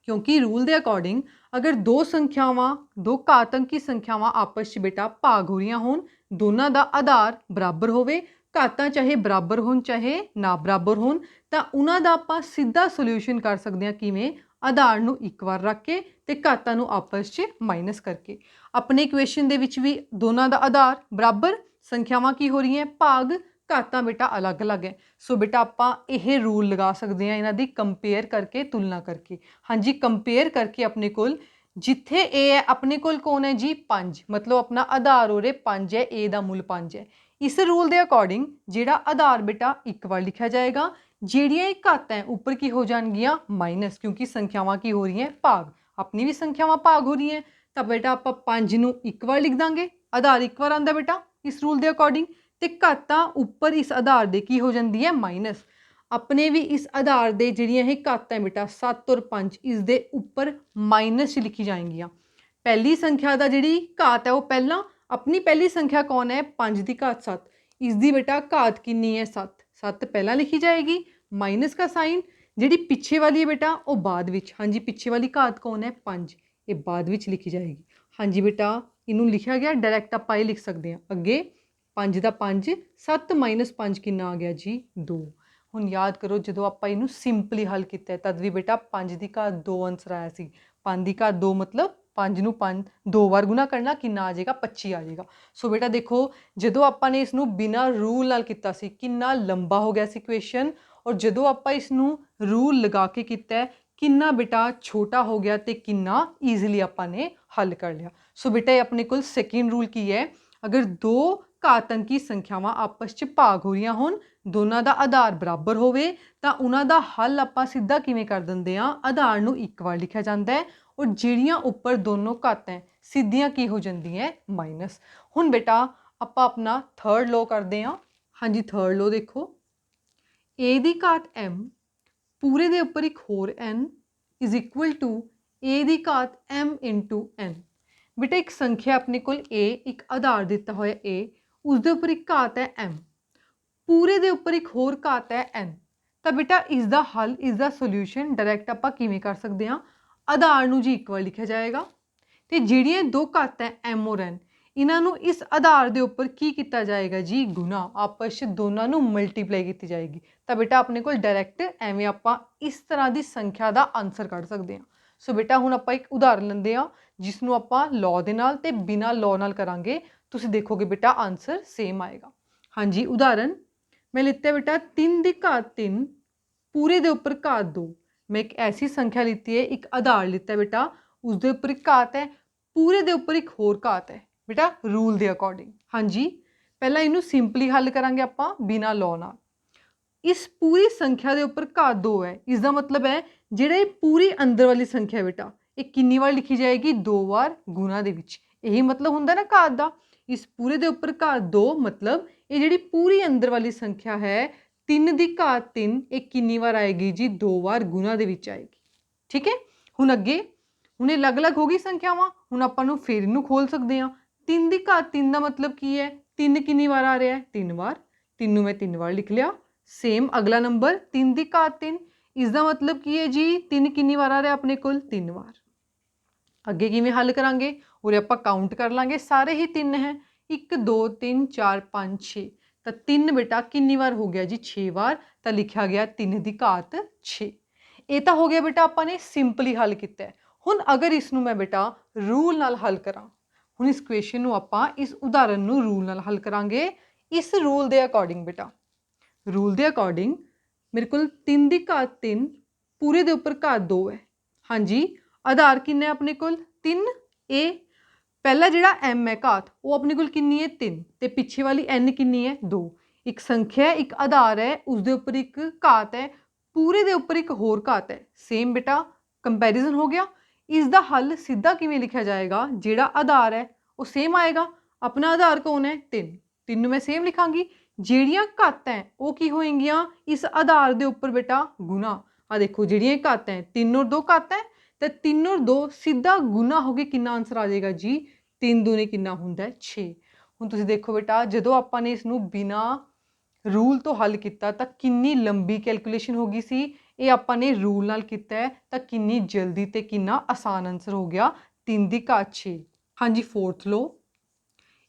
ਕਿਉਂਕਿ ਰੂਲ ਦੇ ਅਕੋਰਡਿੰਗ ਅਗਰ ਦੋ ਸੰਖਿਆਵਾਂ, ਦੋ ਘਾਤ ਅੰਕੀ ਸੰਖਿਆਵਾਂ ਆਪਸ 'ਚ ਬੇਟਾ ਭਾਗ ਹੋ ਰਹੀਆਂ ਹੋਣ, ਦੋਨਾਂ ਦਾ ਆਧਾਰ ਬਰਾਬਰ ਹੋਵੇ, ਘਾਤਾਂ ਚਾਹੇ ਬਰਾਬਰ ਹੋਣ ਚਾਹੇ ਨਾ ਬਰਾਬਰ ਹੋਣ, ਤਾਂ ਉਹਨਾਂ ਦਾ ਆਪਾਂ ਸਿੱਧਾ ਸੋਲਿਊਸ਼ਨ ਕਰ ਸਕਦੇ ਹਾਂ। ਕਿਵੇਂ? ਆਧਾਰ ਨੂੰ ਇੱਕ ਵਾਰ ਰੱਖ ਕੇ ਤੇ ਘਾਤਾਂ ਨੂੰ ਆਪਸ 'ਚ ਮਾਈਨਸ ਕਰਕੇ। ਆਪਣੇ ਇਕੁਏਸ਼ਨ ਦੇ ਵਿੱਚ ਵੀ ਦੋਨਾਂ ਦਾ ਆਧਾਰ ਬਰਾਬਰ, ਸੰਖਿਆਵਾਂ ਕੀ ਹੋ ਰਹੀਆਂ? ਭਾਗ, ਘਾਤਾਂ ਬੇਟਾ ਅਲੱਗ-ਅਲੱਗ ਹੈ। ਸੋ ਬੇਟਾ ਆਪਾਂ ਇਹ ਰੂਲ ਲਗਾ ਸਕਦੇ ਹਾਂ ਇਹਨਾਂ ਦੀ ਕੰਪੇਅਰ ਕਰਕੇ, ਤੁਲਨਾ ਕਰਕੇ। ਹਾਂਜੀ ਕੰਪੇਅਰ ਕਰਕੇ ਆਪਣੇ ਕੋਲ ਜਿੱਥੇ a ਹੈ ਆਪਣੇ ਕੋਲ ਕੌਣ ਹੈ ਜੀ? 5, ਮਤਲਬ ਆਪਣਾ ਆਧਾਰ ਉਰੇ 5 ਹੈ, a ਦਾ ਮੁੱਲ 5 ਹੈ। ਇਸ ਰੂਲ ਦੇ ਅਕੋਰਡਿੰਗ ਜਿਹੜਾ ਆਧਾਰ ਬੇਟਾ ਇੱਕ ਵਾਰ ਲਿਖਿਆ ਜਾਏਗਾ, ਜਿਹੜੀਆਂ ਇਹ ਘਾਤਾਂ ਹੈ ਉੱਪਰ ਕੀ ਹੋ ਜਾਣਗੀਆਂ? ਮਾਈਨਸ, ਕਿਉਂਕਿ ਸੰਖਿਆਵਾਂ ਕੀ ਹੋ ਰਹੀਆਂ? ਭਾਗ। ਆਪਣੀ ਵੀ ਸੰਖਿਆਵਾਂ ਭਾਗ ਹੋ ਰਹੀਆਂ ਤਾਂ ਬੇਟਾ ਆਪਾਂ 5 ਨੂੰ ਇੱਕ ਵਾਰ ਲਿਖ ਦਾਂਗੇ, ਆਧਾਰ ਇੱਕ ਵਾਰ ਆਉਂਦਾ ਬੇਟਾ ਇਸ ਰੂਲ ਦੇ ਅਕੋਰਡਿੰਗ, ਤੇ ਘਾਤਾਂ ਉੱਪਰ ਇਸ ਆਧਾਰ ਦੇ ਕੀ ਹੋ ਜਾਂਦੀ ਹੈ? ਮਾਈਨਸ। ਆਪਣੇ ਵੀ ਇਸ ਆਧਾਰ ਦੇ ਜਿਹੜੀਆਂ ਇਹ ਘਾਤਾਂ ਹੈ ਬੇਟਾ 7 ਔਰ 5 ਇਸ ਦੇ ਉੱਪਰ ਮਾਈਨਸ 'ਚ ਲਿਖੀ ਜਾਏਗੀਆਂ। ਪਹਿਲੀ ਸੰਖਿਆ ਦਾ ਜਿਹੜੀ ਘਾਤ ਹੈ ਉਹ ਪਹਿਲਾਂ, ਆਪਣੀ ਪਹਿਲੀ ਸੰਖਿਆ ਕੌਣ ਹੈ? 5 ਦੀ ਘਾਤ 7। ਇਸ ਦੀ ਬੇਟਾ ਘਾਤ ਕਿੰਨੀ ਹੈ? 7। 7 ਪਹਿਲਾਂ ਲਿਖੀ ਜਾਏਗੀ, ਮਾਈਨਸ का ਸਾਈਨ। ਜਿਹੜੀ ਪਿੱਛੇ ਵਾਲੀ ਹੈ ਬੇਟਾ ਉਹ ਬਾਅਦ ਵਿੱਚ। ਹਾਂਜੀ ਪਿੱਛੇ ਵਾਲੀ ਘਾਤ ਕੌਣ ਹੈ? 5, ਇਹ ਬਾਅਦ ਵਿੱਚ ਲਿਖੀ ਜਾਏਗੀ। ਹਾਂਜੀ ਬੇਟਾ ਇਹਨੂੰ ਲਿਖਿਆ ਗਿਆ ਡਾਇਰੈਕਟ ਆਪਾਂ ਇਹ ਲਿਖ ਸਕਦੇ ਹਾਂ ਅੱਗੇ 5 ਦਾ 5 7 ਮਾਈਨਸ 5 ਕਿੰਨਾ ਆ ਗਿਆ ਜੀ 2। ਹੁਣ ਯਾਦ ਕਰੋ ਜਦੋਂ ਆਪਾਂ ਇਹਨੂੰ ਸਿੰਪਲੀ ਹੱਲ ਕੀਤਾ ਤਦ ਵੀ ਬੇਟਾ 5 ਦੀ ਘਾਤ 2 ਆਂਸਰ ਆਇਆ ਸੀ। 5 ਦੀ ਘਾਤ 2 ਮਤਲਬ 5 ਨੂੰ 5 2 ਵਾਰ ਗੁਣਾ ਕਰਨਾ ਕਿੰਨਾ ਆ ਜਾਏਗਾ 25 ਆ ਜਾਏਗਾ। ਸੋ ਬੇਟਾ ਦੇਖੋ ਜਦੋਂ ਆਪਾਂ ਨੇ ਇਸ ਨੂੰ ਬਿਨਾਂ ਰੂਲ ਨਾਲ ਕੀਤਾ ਸੀ ਕਿੰਨਾ ਲੰਬਾ ਹੋ ਗਿਆ ਸੀ ਇਕੁਏਸ਼ਨ, ਔਰ ਜਦੋਂ ਆਪਾਂ ਇਸ ਨੂੰ ਰੂਲ ਲਗਾ ਕੇ ਕੀਤਾ ਕਿੰਨਾ ਬੇਟਾ ਛੋਟਾ ਹੋ ਗਿਆ ਤੇ ਕਿੰਨਾ ਈਜ਼ੀਲੀ ਆਪਾਂ ਨੇ ਹੱਲ ਕਰ ਲਿਆ। ਸੋ ਬੇਟਾ ਇਹ ਆਪਣੇ ਕੋਲ ਸੈਕਿੰਡ ਰੂਲ ਕੀ ਹੈ, ਅਗਰ ਦੋ ਘਾਤੰਕੀ ਸੰਖਿਆਵਾਂ ਆਪਸ 'ਚ ਭਾਗ ਹੋ ਰਹੀਆਂ ਹੋਣ, ਦੋਨਾਂ ਦਾ ਆਧਾਰ ਬਰਾਬਰ ਹੋਵੇ ਤਾਂ ਉਹਨਾਂ ਦਾ ਹੱਲ ਆਪਾਂ ਸਿੱਧਾ ਕਿਵੇਂ ਕਰ ਦਿੰਦੇ ਹਾਂ, ਆਧਾਰ ਨੂੰ ਇੱਕ ਵਾਰ ਲਿਖਿਆ ਜਾਂਦਾ ਹੈ ਔਰ ਜਿਹੜੀਆਂ ਉੱਪਰ ਦੋਨੋਂ ਘਾਤਾਂ ਸਿੱਧੀਆਂ ਕੀ ਹੋ ਜਾਂਦੀਆਂ ਮਾਈਨਸ। ਹੁਣ ਬੇਟਾ ਆਪਾਂ ਆਪਣਾ ਥਰਡ ਲੋ ਕਰਦੇ ਹਾਂ। ਹਾਂਜੀ ਥਰਡ ਲੋ ਦੇਖੋ, a ਦੀ ਘਾਤ m ਪੂਰੇ ਦੇ ਉੱਪਰ ਇੱਕ ਹੋਰ n is equal to a ਦੀ ਘਾਤ m ਇੰਟੂ n। ਬੇਟਾ ਇੱਕ ਸੰਖਿਆ ਆਪਣੇ ਕੋਲ a, ਇੱਕ ਆਧਾਰ ਦਿੱਤਾ ਹੋਇਆ a, ਉਸ ਦੇ ਉੱਪਰ ਇੱਕ ਘਾਤ ਹੈ m, ਪੂਰੇ ਦੇ ਉੱਪਰ ਇੱਕ ਹੋਰ ਘਾਤ ਹੈ n। ਤਾਂ ਬੇਟਾ ਇਸ ਦਾ ਹੱਲ, ਇਸ ਦਾ ਸੋਲਿਊਸ਼ਨ ਡਾਇਰੈਕਟ ਆਪਾਂ ਕਿਵੇਂ ਕਰ ਸਕਦੇ ਹਾਂ, ਆਧਾਰ ਨੂੰ ਜੀ ਇੱਕ ਵਾਰ ਲਿਖਿਆ ਜਾਏਗਾ ਤੇ ਜਿਹੜੀਆਂ ਦੋ ਘਾਤਾਂ m ਔਰ n ਇਹਨਾਂ ਨੂੰ ਇਸ ਆਧਾਰ ਦੇ ਉੱਪਰ ਕੀ ਕੀਤਾ ਜਾਏਗਾ ਜੀ ਗੁਣਾ, ਆਪਸ 'ਚ ਦੋਨਾਂ ਨੂੰ ਮਲਟੀਪਲਾਈ ਕੀਤੀ ਜਾਏਗੀ। ਤਾਂ ਬੇਟਾ ਆਪਣੇ ਕੋਲ ਡਾਇਰੈਕਟ ਐਵੇਂ ਆਪਾਂ ਇਸ ਤਰ੍ਹਾਂ ਦੀ ਸੰਖਿਆ ਦਾ ਆਨਸਰ ਕੱਢ ਸਕਦੇ ਹਾਂ। ਸੋ ਬੇਟਾ ਹੁਣ ਆਪਾਂ ਇੱਕ ਉਦਾਹਰਨ ਲੈਂਦੇ ਹਾਂ ਜਿਸ ਨੂੰ ਆਪਾਂ ਲੋ ਦੇ ਨਾਲ ਤੇ ਬਿਨਾਂ ਲੋ ਨਾਲ ਕਰਾਂਗੇ, ਤੁਸੀਂ ਦੇਖੋਗੇ ਬੇਟਾ ਆਨਸਰ ਸੇਮ ਆਏਗਾ। ਹਾਂਜੀ ਉਦਾਹਰਨ ਮੈਂ ਲਿੱਤਾ ਬੇਟਾ 3 ਦੀ ਘਾਤ 3 ਪੂਰੇ ਦੇ ਉੱਪਰ ਘਾਤ 2। ਮੈਂ ਇੱਕ ਐਸੀ ਸੰਖਿਆ ਲਿੱਤੀ ਹੈ, ਇੱਕ ਆਧਾਰ ਲਿੱਤਾ ਬੇਟਾ, ਉਸ ਦੇ ਉੱਪਰ ਇੱਕ ਘਾਤ ਹੈ, ਪੂਰੇ ਦੇ ਉੱਪਰ ਇੱਕ ਹੋਰ ਘਾਤ ਹੈ ਬੇਟਾ ਰੂਲ ਦੇ ਅਕੋਰਡਿੰਗ। ਹਾਂਜੀ ਪਹਿਲਾਂ ਇਹਨੂੰ ਸਿੰਪਲੀ ਹੱਲ ਕਰਾਂਗੇ ਆਪਾਂ ਬਿਨਾਂ ਲੋ ਨਾਲ। ਇਸ ਪੂਰੀ ਸੰਖਿਆ ਦੇ ਉੱਪਰ ਘਾਤ 2 ਹੈ, ਇਸ ਦਾ ਮਤਲਬ ਹੈ ਜਿਹੜਾ ਇਹ ਪੂਰੀ ਅੰਦਰ ਵਾਲੀ ਸੰਖਿਆ ਬੇਟਾ ਇਹ ਕਿੰਨੀ ਵਾਰ ਲਿਖੀ ਜਾਏਗੀ, 2 ਵਾਰ ਗੁਣਾ ਦੇ ਵਿੱਚ। ਇਹੀ ਮਤਲਬ ਹੁੰਦਾ ਨਾ ਘਾਤ ਦਾ। ਇਸ ਪੂਰੇ ਦੇ ਉੱਪਰ ਘਾਤ 2 ਮਤਲਬ ਇਹ ਜਿਹੜੀ ਪੂਰੀ ਅੰਦਰ ਵਾਲੀ ਸੰਖਿਆ ਹੈ 3 ਦੀ ਘਾਤ 3 ਇਹ ਕਿੰਨੀ ਵਾਰ ਆਏਗੀ ਜੀ, 2 ਵਾਰ ਗੁਣਾ ਦੇ ਵਿੱਚ ਆਏਗੀ। ਠੀਕ ਹੈ, ਹੁਣ ਅੱਗੇ ਹੁਣ ਇਹ ਅਲੱਗ-ਅਲੱਗ ਹੋ ਗਈ ਸੰਖਿਆਵਾਂ, ਹੁਣ ਆਪਾਂ ਨੂੰ ਫਿਰ ਇਹਨੂੰ ਖੋਲ ਸਕਦੇ ਹਾਂ। 3 ਦੀ ਘਾਤ 3 ਦਾ ਮਤਲਬ ਕੀ ਹੈ, 3 ਕਿੰਨੀ ਵਾਰ ਆ ਰਿਹਾ ਹੈ, 3 ਵਾਰ। 3 ਨੂੰ ਮੈਂ 3 ਵਾਰ ਲਿਖ ਲਿਆ। ਸੇਮ ਅਗਲਾ ਨੰਬਰ 3 ਦੀ ਘਾਤ 3, ਇਸ ਦਾ ਮਤਲਬ ਕੀ ਹੈ ਜੀ 3 ਕਿੰਨੀ ਵਾਰ ਆ ਰਿਹਾ ਆਪਣੇ ਕੋਲ, 3 ਵਾਰ। ਅੱਗੇ ਕਿਵੇਂ ਹੱਲ ਕਰਾਂਗੇ, ਉਰੇ ਆਪਾਂ ਕਾਊਂਟ ਕਰ ਲਾਂਗੇ, ਸਾਰੇ ਹੀ 3 ਹੈ, 1 2 3 4 5 6। ਤਾਂ 3 ਬੇਟਾ ਕਿੰਨੀ ਵਾਰ ਹੋ ਗਿਆ ਜੀ, 6 ਵਾਰ। ਤਾਂ ਲਿਖਿਆ ਗਿਆ 3 ਦੀ ਘਾਤ 6। ਇਹ ਤਾਂ ਹੋ ਗਿਆ ਬੇਟਾ ਆਪਾਂ ਨੇ ਸਿੰਪਲੀ ਹੱਲ ਕੀਤਾ ਹੈ। ਹੁਣ ਅਗਰ ਇਸ ਨੂੰ ਮੈਂ ਬੇਟਾ ਰੂਲ ਨਾਲ ਹੱਲ ਕਰਾਂ, ਹੁਣ ਇਸ ਇਕੁਏਸ਼ਨ ਨੂੰ ਆਪਾਂ ਇਸ ਉਦਾਹਰਨ ਨੂੰ ਰੂਲ ਨਾਲ ਹੱਲ ਕਰਾਂਗੇ। ਇਸ ਰੂਲ ਦੇ ਅਕੋਰਡਿੰਗ ਬੇਟਾ, ਰੂਲ ਦੇ ਅਕੋਰਡਿੰਗ ਮੇਰੇ ਕੋਲ 3 ਦੀ ਘਾਤ 3 ਪੂਰੇ ਦੇ ਉੱਪਰ ਘਾਤ 2 ਹੈ। ਹਾਂਜੀ ਆਧਾਰ ਕਿੰਨਾ ਹੈ ਆਪਣੇ ਕੋਲ 3 a, ਪਹਿਲਾ ਜਿਹੜਾ m ਹੈ ਘਾਤ ਉਹ ਆਪਣੇ ਕੋਲ ਕਿੰਨੀ ਹੈ 3 ਤੇ ਪਿੱਛੇ ਵਾਲੀ n ਕਿੰਨੀ ਹੈ 2। ਇੱਕ ਸੰਖਿਆ ਹੈ, ਇੱਕ ਆਧਾਰ ਹੈ, ਉਸ ਦੇ ਉੱਪਰ ਇੱਕ ਘਾਤ ਹੈ, ਪੂਰੇ ਦੇ ਉੱਪਰ ਇੱਕ ਹੋਰ ਘਾਤ ਹੈ। ਸੇਮ ਬੇਟਾ ਕੰਪੈਰੀਜ਼ਨ ਹੋ ਗਿਆ। ਇਸ ਦਾ ਹੱਲ ਸਿੱਧਾ ਕਿਵੇਂ ਲਿਖਿਆ ਜਾਏਗਾ, ਜਿਹੜਾ ਆਧਾਰ ਹੈ ਉਹ ਸੇਮ ਆਏਗਾ। ਆਪਣਾ ਆਧਾਰ ਕੌਣ ਹੈ 3, 3 ਨੂੰ ਮੈਂ ਸੇਮ ਲਿਖਾਂਗੀ। ਜਿਹੜੀਆਂ ਘਾਤਾਂ ਹੈ ਉਹ ਕੀ ਹੋਏਗੀਆਂ ਇਸ ਆਧਾਰ ਦੇ ਉੱਪਰ ਬੇਟਾ ਗੁਣਾ। ਆ ਦੇਖੋ ਜਿਹੜੀਆਂ ਘਾਤਾਂ ਹੈ 3 ਔਰ 2 ਘਾਤਾਂ ਹੈ ਤੇ 3 ਔਰ 2 ਸਿੱਧਾ ਗੁਣਾ ਹੋ ਕੇ ਕਿੰਨਾ ਆਨਸਰ ਆ ਜਾਏਗਾ ਜੀ, 3 ਦੂਣੇ ਕਿੰਨਾ ਹੁੰਦਾ ਹੈ 6। ਹੁਣ ਤੁਸੀਂ ਦੇਖੋ ਬੇਟਾ ਜਦੋਂ ਆਪਾਂ ਨੇ ਇਸ ਨੂੰ ਬਿਨਾਂ ਰੂਲ ਤੋਂ ਹੱਲ ਕੀਤਾ ਤਾਂ ਕਿੰਨੀ ਲੰਬੀ ਕੈਲਕੂਲੇਸ਼ਨ ਹੋ ਗਈ ਸੀ। ਇਹ ਆਪਾਂ ਨੇ ਰੂਲ ਨਾਲ ਕੀਤਾ ਹੈ ਤਾਂ ਕਿੰਨੀ ਜਲਦੀ ਤੇ ਕਿੰਨਾ ਆਸਾਨ ਆਨਸਰ ਹੋ ਗਿਆ, 3 ਦੀ ਘਾਤ 6। ਹਾਂਜੀ ਫੋਰਥ ਲੋ,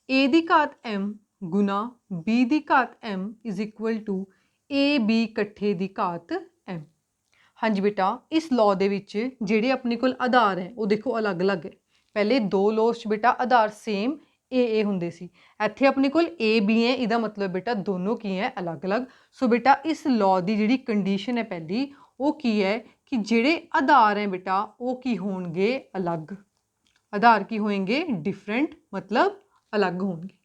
a ਦੀ ਘਾਤ m ਗੁਣਾ b ਦੀ ਘਾਤ m is equal to a b ਇਕੱਠੇ ਦੀ ਘਾਤ m। ਹਾਂਜੀ ਬੇਟਾ ਇਸ ਲੋ ਦੇ ਵਿੱਚ ਜਿਹੜੇ ਆਪਣੇ ਕੋਲ ਆਧਾਰ ਹੈ ਉਹ ਦੇਖੋ ਅਲੱਗ-ਅਲੱਗ ਹੈ। ਪਹਿਲੇ ਦੋ ਲੋਸ 'ਚ ਬੇਟਾ ਆਧਾਰ ਸੇਮ a ਹੁੰਦੇ ਸੀ, ਇੱਥੇ ਆਪਣੇ ਕੋਲ a b ਹੈ, ਇਹਦਾ ਮਤਲਬ ਬੇਟਾ ਦੋਨੋਂ ਕੀ ਹੈ ਅਲੱਗ-ਅਲੱਗ। ਸੋ ਬੇਟਾ ਇਸ ਲੋ ਦੀ ਜਿਹੜੀ ਕੰਡੀਸ਼ਨ ਹੈ ਪਹਿਲੀ ਉਹ ਕੀ ਹੈ ਕਿ ਜਿਹੜੇ ਆਧਾਰ ਹੈ ਬੇਟਾ ਉਹ ਕੀ ਹੋਣਗੇ ਅਲੱਗ, ਆਧਾਰ ਕੀ ਹੋਣਗੇ ਡਿਫਰੈਂਟ ਮਤਲਬ ਅਲੱਗ ਹੋਣਗੇ।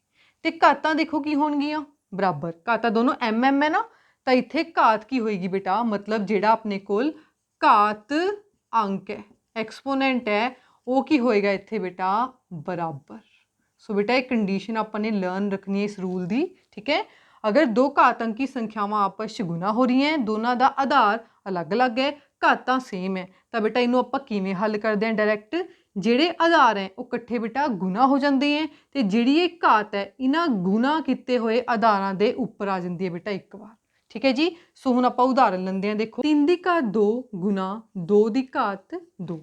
ਤੇ ਘਾਤਾਂ ਦੇਖੋ ਕੀ ਹੋਣਗੀਆਂ ਬਰਾਬਰ, ਘਾਤਾਂ ਦੋਨੋਂ m ਹੈ ਨਾ, ਤਾਂ ਇੱਥੇ ਘਾਤ ਕੀ ਹੋਏਗੀ ਬੇਟਾ ਮਤਲਬ ਜਿਹੜਾ ਆਪਣੇ ਕੋਲ ਘਾਤ ਅੰਕ ਹੈ ਐਕਸਪੋਨੈਂਟ ਹੈ ਉਹ ਕੀ ਹੋਏਗਾ ਇੱਥੇ ਬੇਟਾ ਬਰਾਬਰ। ਸੋ ਬੇਟਾ ਇਹ ਕੰਡੀਸ਼ਨ ਆਪਾਂ ਨੇ ਲਰਨ ਰੱਖਣੀ ਹੈ ਇਸ ਰੂਲ ਦੀ। ਠੀਕ ਹੈ, ਅਗਰ ਦੋ ਘਾਤ ਅੰਕੀ ਸੰਖਿਆਵਾਂ ਆਪਸ 'ਚ ਗੁਣਾ ਹੋ ਰਹੀਆਂ ਹੈ, ਦੋਨਾਂ ਦਾ ਆਧਾਰ ਅਲੱਗ-ਅਲੱਗ ਹੈ, ਘਾਤਾਂ ਸੇਮ ਹੈ, ਤਾਂ ਬੇਟਾ ਇਹਨੂੰ ਆਪਾਂ ਕਿਵੇਂ ਹੱਲ ਕਰਦੇ ਹਾਂ ਡਾਇਰੈਕਟ, ਜਿਹੜੇ ਆਧਾਰ ਹੈ ਉਹ ਇਕੱਠੇ ਬੇਟਾ ਗੁਣਾ ਹੋ ਜਾਂਦੇ ਹੈ ਤੇ ਜਿਹੜੀ ਇਹ ਘਾਤ ਹੈ ਇਹਨਾਂ ਗੁਣਾ ਕੀਤੇ ਹੋਏ ਆਧਾਰਾਂ ਦੇ ਉੱਪਰ ਆ ਜਾਂਦੀ ਹੈ ਬੇਟਾ ਇੱਕ ਵਾਰ। ਠੀਕ ਹੈ ਜੀ, ਸੋ ਹੁਣ ਆਪਾਂ ਉਦਾਹਰਨ ਲੈਂਦੇ ਹਾਂ। ਦੇਖੋ 3 ਦੀ ਘਾਤ 2 ਗੁਣਾ 2 ਦੀ ਘਾਤ 2।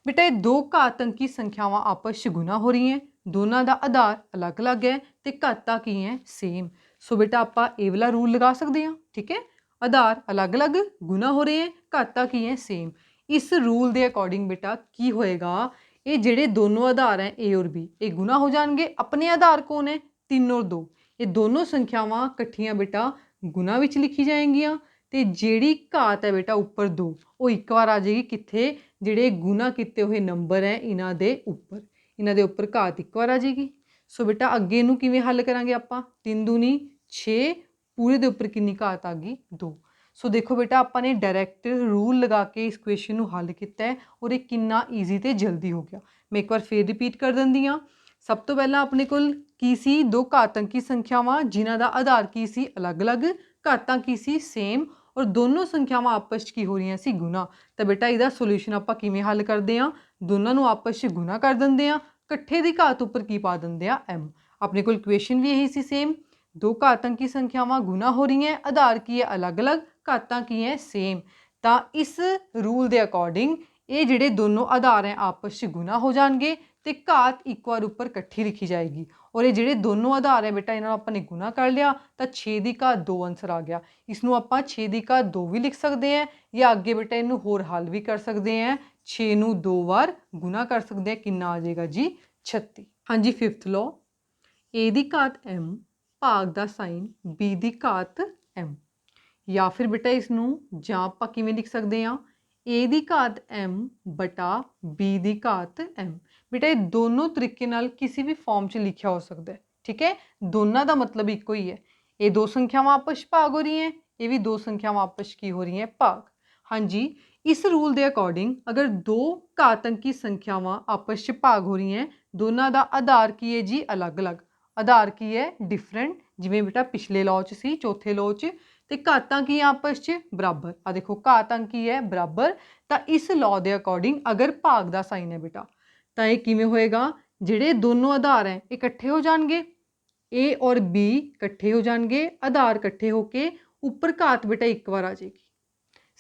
ਬੇਟਾ ਇਹ ਦੋ ਘਾਤ ਅੰਕੀ ਸੰਖਿਆਵਾਂ ਆਪਸ 'ਚ ਗੁਣਾ ਹੋ ਰਹੀਆਂ, ਦੋਨਾਂ ਦਾ ਆਧਾਰ ਅਲੱਗ-ਅਲੱਗ ਹੈ ਤੇ ਘਾਤਾਂ ਕੀ ਹੈ ਸੇਮ। ਸੋ ਬੇਟਾ ਆਪਾਂ ਇਹ ਵਾਲਾ ਰੂਲ ਲਗਾ ਸਕਦੇ ਹਾਂ। ਠੀਕ ਹੈ, ਆਧਾਰ ਅਲੱਗ-ਅਲੱਗ ਗੁਣਾ ਹੋ ਰਹੇ ਹੈ, ਘਾਤਾਂ ਕੀ ਹੈ ਸੇਮ। ਇਸ ਰੂਲ ਦੇ ਅਕੋਰਡਿੰਗ ਬੇਟਾ ਕੀ ਹੋਏਗਾ, ਇਹ ਜਿਹੜੇ ਦੋਨੋਂ ਆਧਾਰ ਹੈ A ਔਰ B ਇਹ ਗੁਣਾ ਹੋ ਜਾਣਗੇ। ਆਪਣੇ ਆਧਾਰ ਕੌਣ ਹੈ 3 ਔਰ 2, ਇਹ ਦੋਨੋਂ ਸੰਖਿਆਵਾਂ ਇਕੱਠੀਆਂ ਬੇਟਾ ਗੁਣਾ ਵਿੱਚ ਲਿਖੀ ਜਾਏਗੀਆਂ ਤੇ ਜਿਹੜੀ ਘਾਤ ਹੈ ਬੇਟਾ ਉੱਪਰ 2 ਉਹ ਇੱਕ ਵਾਰ ਆ ਜਾਏਗੀ ਕਿੱਥੇ, ਜਿਹੜੇ ਗੁਣਾ ਕੀਤੇ ਹੋਏ ਨੰਬਰ ਹੈ ਇਹਨਾਂ ਦੇ ਉੱਪਰ ਘਾਤ ਇੱਕ ਵਾਰ ਆ ਜਾਏਗੀ। ਸੋ ਬੇਟਾ ਅੱਗੇ ਇਹਨੂੰ ਕਿਵੇਂ ਹੱਲ ਕਰਾਂਗੇ ਆਪਾਂ, 3 ਦੂਣੀ 6 ਪੂਰੇ ਦੇ ਉੱਪਰ ਕਿੰਨੀ ਘਾਤ ਆ ਗਈ 2। ਸੋ ਦੇਖੋ ਬੇਟਾ ਆਪਾਂ ਨੇ ਡਾਇਰੈਕਟ ਰੂਲ ਲਗਾ ਕੇ ਇਸ ਕੁਐਸਚਨ ਨੂੰ ਹੱਲ ਕੀਤਾ ਹੈ ਔਰ ਇਹ ਕਿੰਨਾ ਈਜ਼ੀ ਤੇ ਜਲਦੀ ਹੋ ਗਿਆ। ਮੈਂ ਇੱਕ ਵਾਰ ਫੇਰ ਰਿਪੀਟ ਕਰ ਦਿੰਦੀ ਹਾਂ। ਸਭ ਤੋਂ ਪਹਿਲਾਂ ਆਪਣੇ ਕੋਲ ਕੀ ਸੀ, ਦੋ ਘਾਤ ਅੰਕੀ ਸੰਖਿਆਵਾਂ ਜਿਨ੍ਹਾਂ ਦਾ ਆਧਾਰ ਕੀ ਸੀ ਅਲੱਗ-ਅਲੱਗ, ਘਾਤਾਂ ਕੀ ਸੀ ਸੇਮ ਔਰ ਦੋਨੋਂ ਸੰਖਿਆਵਾਂ ਆਪਸ 'ਚ ਕੀ ਹੋ ਰਹੀਆਂ ਸੀ ਗੁਣਾ। ਤਾਂ ਬੇਟਾ ਇਹਦਾ ਸੋਲੂਸ਼ਨ ਆਪਾਂ ਕਿਵੇਂ ਹੱਲ ਕਰਦੇ ਹਾਂ, ਦੋਨਾਂ ਨੂੰ ਆਪਸ 'ਚ ਗੁਣਾ ਕਰ ਦਿੰਦੇ ਹਾਂ, ਇਕੱਠੇ ਦੀ ਘਾਤ ਉੱਪਰ ਕੀ ਪਾ ਦਿੰਦੇ ਆ m। ਆਪਣੇ ਕੋਲ ਇਕੁਏਸ਼ਨ ਵੀ ਇਹੀ ਸੀ ਸੇਮ, ਦੋ ਘਾਤ ਅੰਕੀ ਸੰਖਿਆਵਾਂ ਗੁਣਾ ਹੋ ਰਹੀਆਂ, ਆਧਾਰ ਕੀ ਹੈ ਅਲੱਗ-ਅਲੱਗ, ਘਾਤਾਂ ਕੀ ਹੈ ਸੇਮ। ਤਾਂ ਇਸ ਰੂਲ ਦੇ ਅਕੋਰਡਿੰਗ ਇਹ ਜਿਹੜੇ ਦੋਨੋਂ ਆਧਾਰ ਹੈ ਆਪਸ 'ਚ ਗੁਣਾ ਹੋ ਜਾਣਗੇ ਤੇ ਘਾਤ ਇੱਕ ਵਾਰ ਉੱਪਰ ਇਕੱਠੀ ਲਿਖੀ ਜਾਏਗੀ। ਔਰ ਇਹ ਜਿਹੜੇ ਦੋਨੋਂ ਆਧਾਰ ਹੈ ਬੇਟਾ ਇਹਨਾਂ ਨੂੰ ਆਪਾਂ ਨੇ ਗੁਣਾ ਕਰ ਲਿਆ ਤਾਂ 6 ਦੀ ਘਾਤ 2 ਆਂਸਰ ਆ ਗਿਆ। ਇਸ ਨੂੰ ਆਪਾਂ 6 ਦੀ ਘਾਤ 2 ਵੀ ਲਿਖ ਸਕਦੇ ਹਾਂ ਜਾਂ ਅੱਗੇ ਬੇਟਾ ਇਹਨੂੰ ਹੋਰ ਹੱਲ ਵੀ ਕਰ ਸਕਦੇ ਹਾਂ, 6 ਨੂੰ 2 ਵਾਰ ਗੁਣਾ ਕਰ ਸਕਦੇ ਹਾਂ, ਕਿੰਨਾ ਆ ਜਾਏਗਾ ਜੀ 36। ਹਾਂਜੀ, 5th ਲੋ, a ਦੀ ਘਾਤ m ਭਾਗ ਦਾ ਸਾਈਨ b ਦੀ ਘਾਤ m। ਜਾਂ ਫਿਰ ਬੇਟਾ ਇਸ ਨੂੰ ਜਾਂ ਆਪਾਂ ਕਿਵੇਂ ਲਿਖ ਸਕਦੇ ਹਾਂ, a ਦੀ ਘਾਤ m ਬਟਾ b ਦੀ ਘਾਤ m। ਬੇਟਾ ਇਹ ਦੋਨੋਂ ਤਰੀਕੇ ਨਾਲ ਕਿਸੇ ਵੀ ਫਾਰਮ 'ਚ ਲਿਖਿਆ ਹੋ ਸਕਦਾ ਹੈ। ਠੀਕ ਹੈ, ਦੋਨਾਂ ਦਾ ਮਤਲਬ ਇੱਕੋ ਹੀ ਹੈ। ਇਹ ਦੋ ਸੰਖਿਆਵਾਂ ਆਪਸ 'ਚ ਭਾਗ ਹੋ ਰਹੀਆਂ, ਇਹ ਵੀ ਦੋ ਸੰਖਿਆਵਾਂ ਆਪਸ 'ਚ ਕੀ ਹੋ ਰਹੀਆਂ ਭਾਗ। ਹਾਂਜੀ, ਇਸ ਰੂਲ ਦੇ ਅਕੋਰਡਿੰਗ ਅਗਰ ਦੋ ਘਾਤ ਅੰਕੀ ਸੰਖਿਆਵਾਂ ਆਪਸ 'ਚ ਭਾਗ ਹੋ ਰਹੀਆਂ, ਦੋਨਾਂ ਦਾ ਆਧਾਰ ਕੀ ਹੈ ਜੀ ਅਲੱਗ-ਅਲੱਗ, ਆਧਾਰ ਕੀ ਹੈ ਡਿਫਰੈਂਟ, ਜਿਵੇਂ ਬੇਟਾ ਪਿਛਲੇ ਲੋ 'ਚ ਸੀ ਚੌਥੇ ਲੋ 'ਚ, ਤੇ ਘਾਤਾਂ ਕੀ ਆਪਸ 'ਚ ਬਰਾਬਰ। ਆ ਦੇਖੋ ਘਾਤ ਅੰਕ ਕੀ ਹੈ ਬਰਾਬਰ, ਤਾਂ ਇਸ ਲੋ ਦੇ ਅਕੋਰਡਿੰਗ ਅਗਰ ਭਾਗ ਦਾ ਸਾਈਨ ਹੈ ਬੇਟਾ ਤਾਂ ਇਹ ਕਿਵੇਂ ਹੋਏਗਾ, ਜਿਹੜੇ ਦੋਨੋਂ ਆਧਾਰ ਹੈ ਇਹ ਇਕੱਠੇ ਹੋ ਜਾਣਗੇ, A ਔਰ B ਇਕੱਠੇ ਹੋ ਜਾਣਗੇ, ਆਧਾਰ ਇਕੱਠੇ ਹੋ ਕੇ ਉੱਪਰ ਘਾਤ ਬੇਟਾ ਇੱਕ ਵਾਰ ਆ ਜਾਏਗੀ।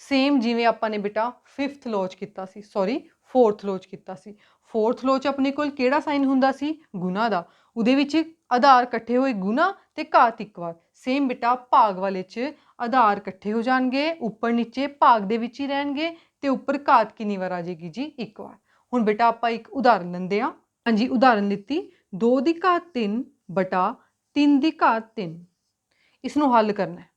ਸੇਮ ਜਿਵੇਂ ਆਪਾਂ ਨੇ ਬੇਟਾ 5th ਲੋ 'ਚ ਕੀਤਾ ਸੀ, ਸੌਰੀ 4th ਲੋ 'ਚ ਕੀਤਾ ਸੀ। 4th ਲੋ 'ਚ ਆਪਣੇ ਕੋਲ ਕਿਹੜਾ ਸਾਈਨ ਹੁੰਦਾ ਸੀ ਗੁਣਾ ਦਾ, ਉਹਦੇ ਵਿੱਚ ਆਧਾਰ ਇਕੱਠੇ ਹੋਏ ਗੁਣਾ ਤੇ ਘਾਤ ਇੱਕ ਵਾਰ। ਸੇਮ ਬੇਟਾ ਭਾਗ ਵਾਲੇ 'ਚ ਆਧਾਰ ਇਕੱਠੇ ਹੋ ਜਾਣਗੇ, ਉੱਪਰ ਨੀਚੇ ਭਾਗ ਦੇ ਵਿੱਚ ਹੀ ਰਹਿਣਗੇ ਤੇ ਉੱਪਰ ਘਾਤ ਕਿੰਨੀ ਵਾਰ ਆ ਜਾਏਗੀ ਜੀ ਇੱਕ ਵਾਰ। ਹੁਣ ਬੇਟਾ ਆਪਾਂ ਇੱਕ ਉਦਾਹਰਨ ਲੈਂਦੇ ਹਾਂ। ਹਾਂਜੀ, ਉਦਾਹਰਨ ਲਿੱਤੀ 2 ਦੀ ਘਾਤ 3 ਬਟਾ 3 ਦੀ ਘਾਤ 3। ਇਸ ਨੂੰ ਹੱਲ ਕਰਨਾ ਹੈ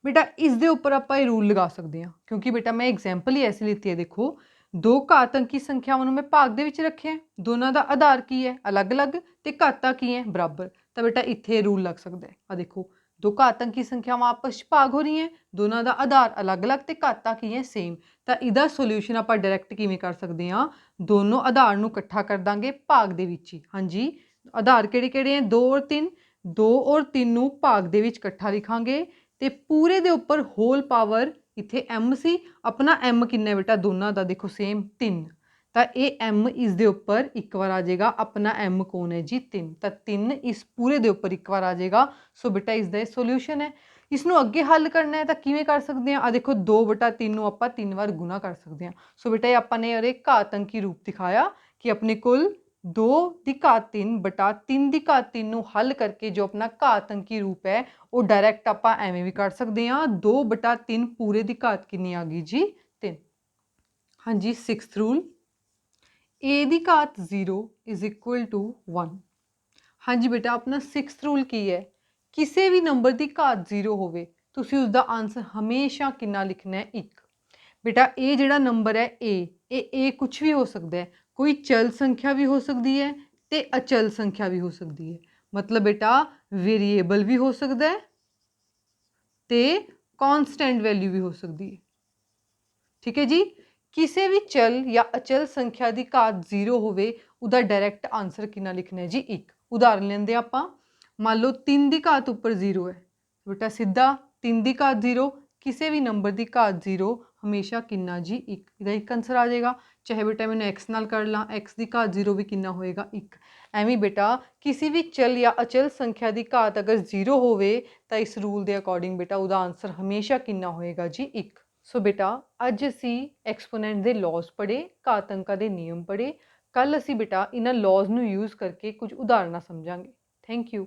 ਬੇਟਾ, ਇਸ ਦੇ ਉੱਪਰ ਆਪਾਂ ਇਹ ਰੂਲ ਲਗਾ ਸਕਦੇ ਹਾਂ ਕਿਉਂਕਿ ਬੇਟਾ ਮੈਂ ਐਗਜ਼ਾਮਪਲ ਹੀ ਐਸੀ ਲਿੱਤੀ ਹੈ। ਦੇਖੋ ਦੋ ਘਾਤ ਅੰਕੀ ਸੰਖਿਆਵਾਂ ਨੂੰ ਮੈਂ ਭਾਗ ਦੇ ਵਿੱਚ ਰੱਖਿਆ, ਦੋਨਾਂ ਦਾ ਆਧਾਰ ਕੀ ਹੈ ਅਲੱਗ-ਅਲੱਗ ਤੇ ਘਾਤਾਂ ਕੀ ਹੈ ਬਰਾਬਰ, ਤਾਂ ਬੇਟਾ ਇੱਥੇ ਰੂਲ ਲੱਗ ਸਕਦਾ ਹੈ। ਆ ਦੇਖੋ ਦੋ ਘਾਤ ਅੰਕੀ ਸੰਖਿਆਵਾਂ ਆਪਸ 'ਚ ਭਾਗ ਹੋ ਰਹੀਆਂ, ਦੋਨਾਂ ਦਾ ਆਧਾਰ ਅਲੱਗ-ਅਲੱਗ ਤੇ ਘਾਤਾਂ ਕੀ ਹੈ ਸੇਮ। ਤਾਂ ਇਹਦਾ ਸੋਲਿਊਸ਼ਨ ਆਪਾਂ ਡਾਇਰੈਕਟ ਕਿਵੇਂ ਕਰ ਸਕਦੇ ਹਾਂ, ਦੋਨੋਂ ਆਧਾਰ ਨੂੰ ਇਕੱਠਾ ਕਰ ਦਾਂਗੇ ਭਾਗ ਦੇ ਵਿੱਚ ਹੀ। ਹਾਂਜੀ, ਆਧਾਰ ਕਿਹੜੇ-ਕਿਹੜੇ ਹੈ 2 ਔਰ 3, 2 ਔਰ 3 ਨੂੰ ਭਾਗ ਦੇ ਵਿੱਚ ਇਕੱਠਾ ਲਿਖਾਂਗੇ ਤੇ ਪੂਰੇ ਦੇ ਉੱਪਰ ਹੋਲ ਪਾਵਰ, ਇੱਥੇ m ਸੀ, ਆਪਣਾ m ਕਿੰਨਾ ਬੇਟਾ ਦੋਨਾਂ ਦਾ ਦੇਖੋ ਸੇਮ 3, ਤਾਂ ਇਹ m ਇਸ ਦੇ ਉੱਪਰ ਇੱਕ ਵਾਰ ਆ ਜਾਏਗਾ, ਆਪਣਾ m ਕੌਣ ਹੈ ਜੀ 3, ਤਾਂ 3 ਇਸ ਪੂਰੇ ਦੇ ਉੱਪਰ ਇੱਕ ਵਾਰ ਆ ਜਾਏਗਾ। ਸੋ ਬੇਟਾ ਇਸ ਦਾ ਇਹ ਸੋਲਿਊਸ਼ਨ ਹੈ। ਇਸ ਨੂੰ ਅੱਗੇ ਹੱਲ ਕਰਨਾ ਹੈ ਤਾਂ ਕਿਵੇਂ ਕਰ ਸਕਦੇ ਹਾਂ, ਆ ਦੇਖੋ 2/3 ਨੂੰ ਆਪਾਂ 3 ਵਾਰ ਗੁਣਾ ਕਰ ਸਕਦੇ ਹਾਂ। ਸੋ ਬੇਟਾ ਇਹ ਆਪਾਂ ਨੇ ਉਹਦੇ ਘਾਤ ਅੰਕੀ ਰੂਪ ਦਿਖਾਇਆ ਕਿ ਆਪਣੇ ਕੋਲ 2 ਦੀ ਘਾਤ 3 ਬਟਾ 3 ਦੀ ਘਾਤ 3 ਨੂੰ ਹੱਲ ਕਰਕੇ ਜੋ ਆਪਣਾ ਘਾਤ ਅੰਕੀ ਰੂਪ ਹੈ ਉਹ ਡਾਇਰੈਕਟ ਆਪਾਂ ਐਵੇਂ ਵੀ ਕਰ ਸਕਦੇ ਹਾਂ, 2/3 ਪੂਰੇ ਦੀ ਘਾਤ ਕਿੰਨੀ ਆ ਗਈ ਜੀ 3। ਹਾਂਜੀ, 6th ਰੂਲ, a ਦੀ ਘਾਤ 0 ਇਜ਼ ਇਕੁਅਲ ਟੂ 1। ਹਾਂਜੀ ਬੇਟਾ ਆਪਣਾ 6th ਰੂਲ ਕੀ ਹੈ, ਕਿਸੇ ਵੀ ਨੰਬਰ ਦੀ ਘਾਤ 0 ਹੋਵੇ ਤੁਸੀਂ ਉਸਦਾ ਆਂਸਰ ਹਮੇਸ਼ਾ ਕਿੰਨਾ ਲਿਖਣਾ ਹੈ 1। ਬੇਟਾ ਇਹ ਜਿਹੜਾ ਨੰਬਰ ਹੈ ਇਹ ਕੁਝ ਵੀ ਹੋ ਸਕਦਾ ਹੈ, ਕੋਈ ਚਲ ਸੰਖਿਆ ਵੀ ਹੋ ਸਕਦੀ ਹੈ ਤੇ ਅਚਲ ਸੰਖਿਆ ਵੀ ਹੋ ਸਕਦੀ ਹੈ। ਮਤਲਬ ਬੇਟਾ ਵੇਰੀਏਬਲ ਵੀ ਹੋ ਸਕਦਾ ਹੈ ਤੇ ਕਾਂਸਟੈਂਟ ਵੈਲਿਊ ਵੀ ਹੋ ਸਕਦੀ ਹੈ। ਠੀਕ ਹੈ ਜੀ, ਕਿਸੇ ਵੀ ਚਲ ਜਾਂ ਅਚਲ ਸੰਖਿਆ ਦੀ ਘਾਤ 0 ਹੋਵੇ ਉਹਦਾ ਡਾਇਰੈਕਟ ਆਂਸਰ ਕਿੰਨਾ ਲਿਖਣਾ ਹੈ ਜੀ 1। ਉਦਾਹਰਨ ਲੈਂਦੇ ਆਪਾਂ, ਮੰਨ ਲਓ 3 ਦੀ ਘਾਤ ਉੱਪਰ 0 ਹੈ, ਬੇਟਾ ਸਿੱਧਾ 3 ਦੀ ਘਾਤ 0, ਕਿਸੇ ਵੀ ਨੰਬਰ ਦੀ ਘਾਤ 0 ਹਮੇਸ਼ਾ ਕਿੰਨਾ ਜੀ 1, ਇਹਦਾ ਇੱਕ ਆਂਸਰ ਆ ਜਾਏਗਾ। ਚਾਹੇ ਬੇਟਾ ਮੈਨੂੰ x ਨਾਲ ਕਰ ਲਾਂ, x ਦੀ ਘਾਤ 0 ਵੀ ਕਿੰਨਾ ਹੋਏਗਾ 1। ਐਵੇਂ ਬੇਟਾ ਕਿਸੇ ਵੀ ਚਲ ਜਾਂ ਅਚਲ ਸੰਖਿਆ ਦੀ ਘਾਤ ਅਗਰ 0 ਹੋਵੇ ਤਾਂ ਇਸ ਰੂਲ ਦੇ ਅਕੋਰਡਿੰਗ ਬੇਟਾ ਉਹਦਾ ਆਂਸਰ ਹਮੇਸ਼ਾ ਕਿੰਨਾ ਹੋਏਗਾ ਜੀ 1। ਸੋ ਬੇਟਾ ਅੱਜ ਅਸੀਂ ਐਕਸਪੋਨੈਂਟ ਦੇ ਲੌਜ਼ ਪੜ੍ਹੇ, ਘਾਤ ਅੰਕਾਂ ਦੇ ਨਿਯਮ ਪੜ੍ਹੇ, ਕੱਲ੍ਹ ਅਸੀਂ ਬੇਟਾ ਇਹਨਾਂ ਲੌਜ਼ ਨੂੰ ਯੂਜ਼ ਕਰਕੇ ਕੁਝ ਉਦਾਹਰਨਾਂ ਸਮਝਾਂਗੇ। Thank you.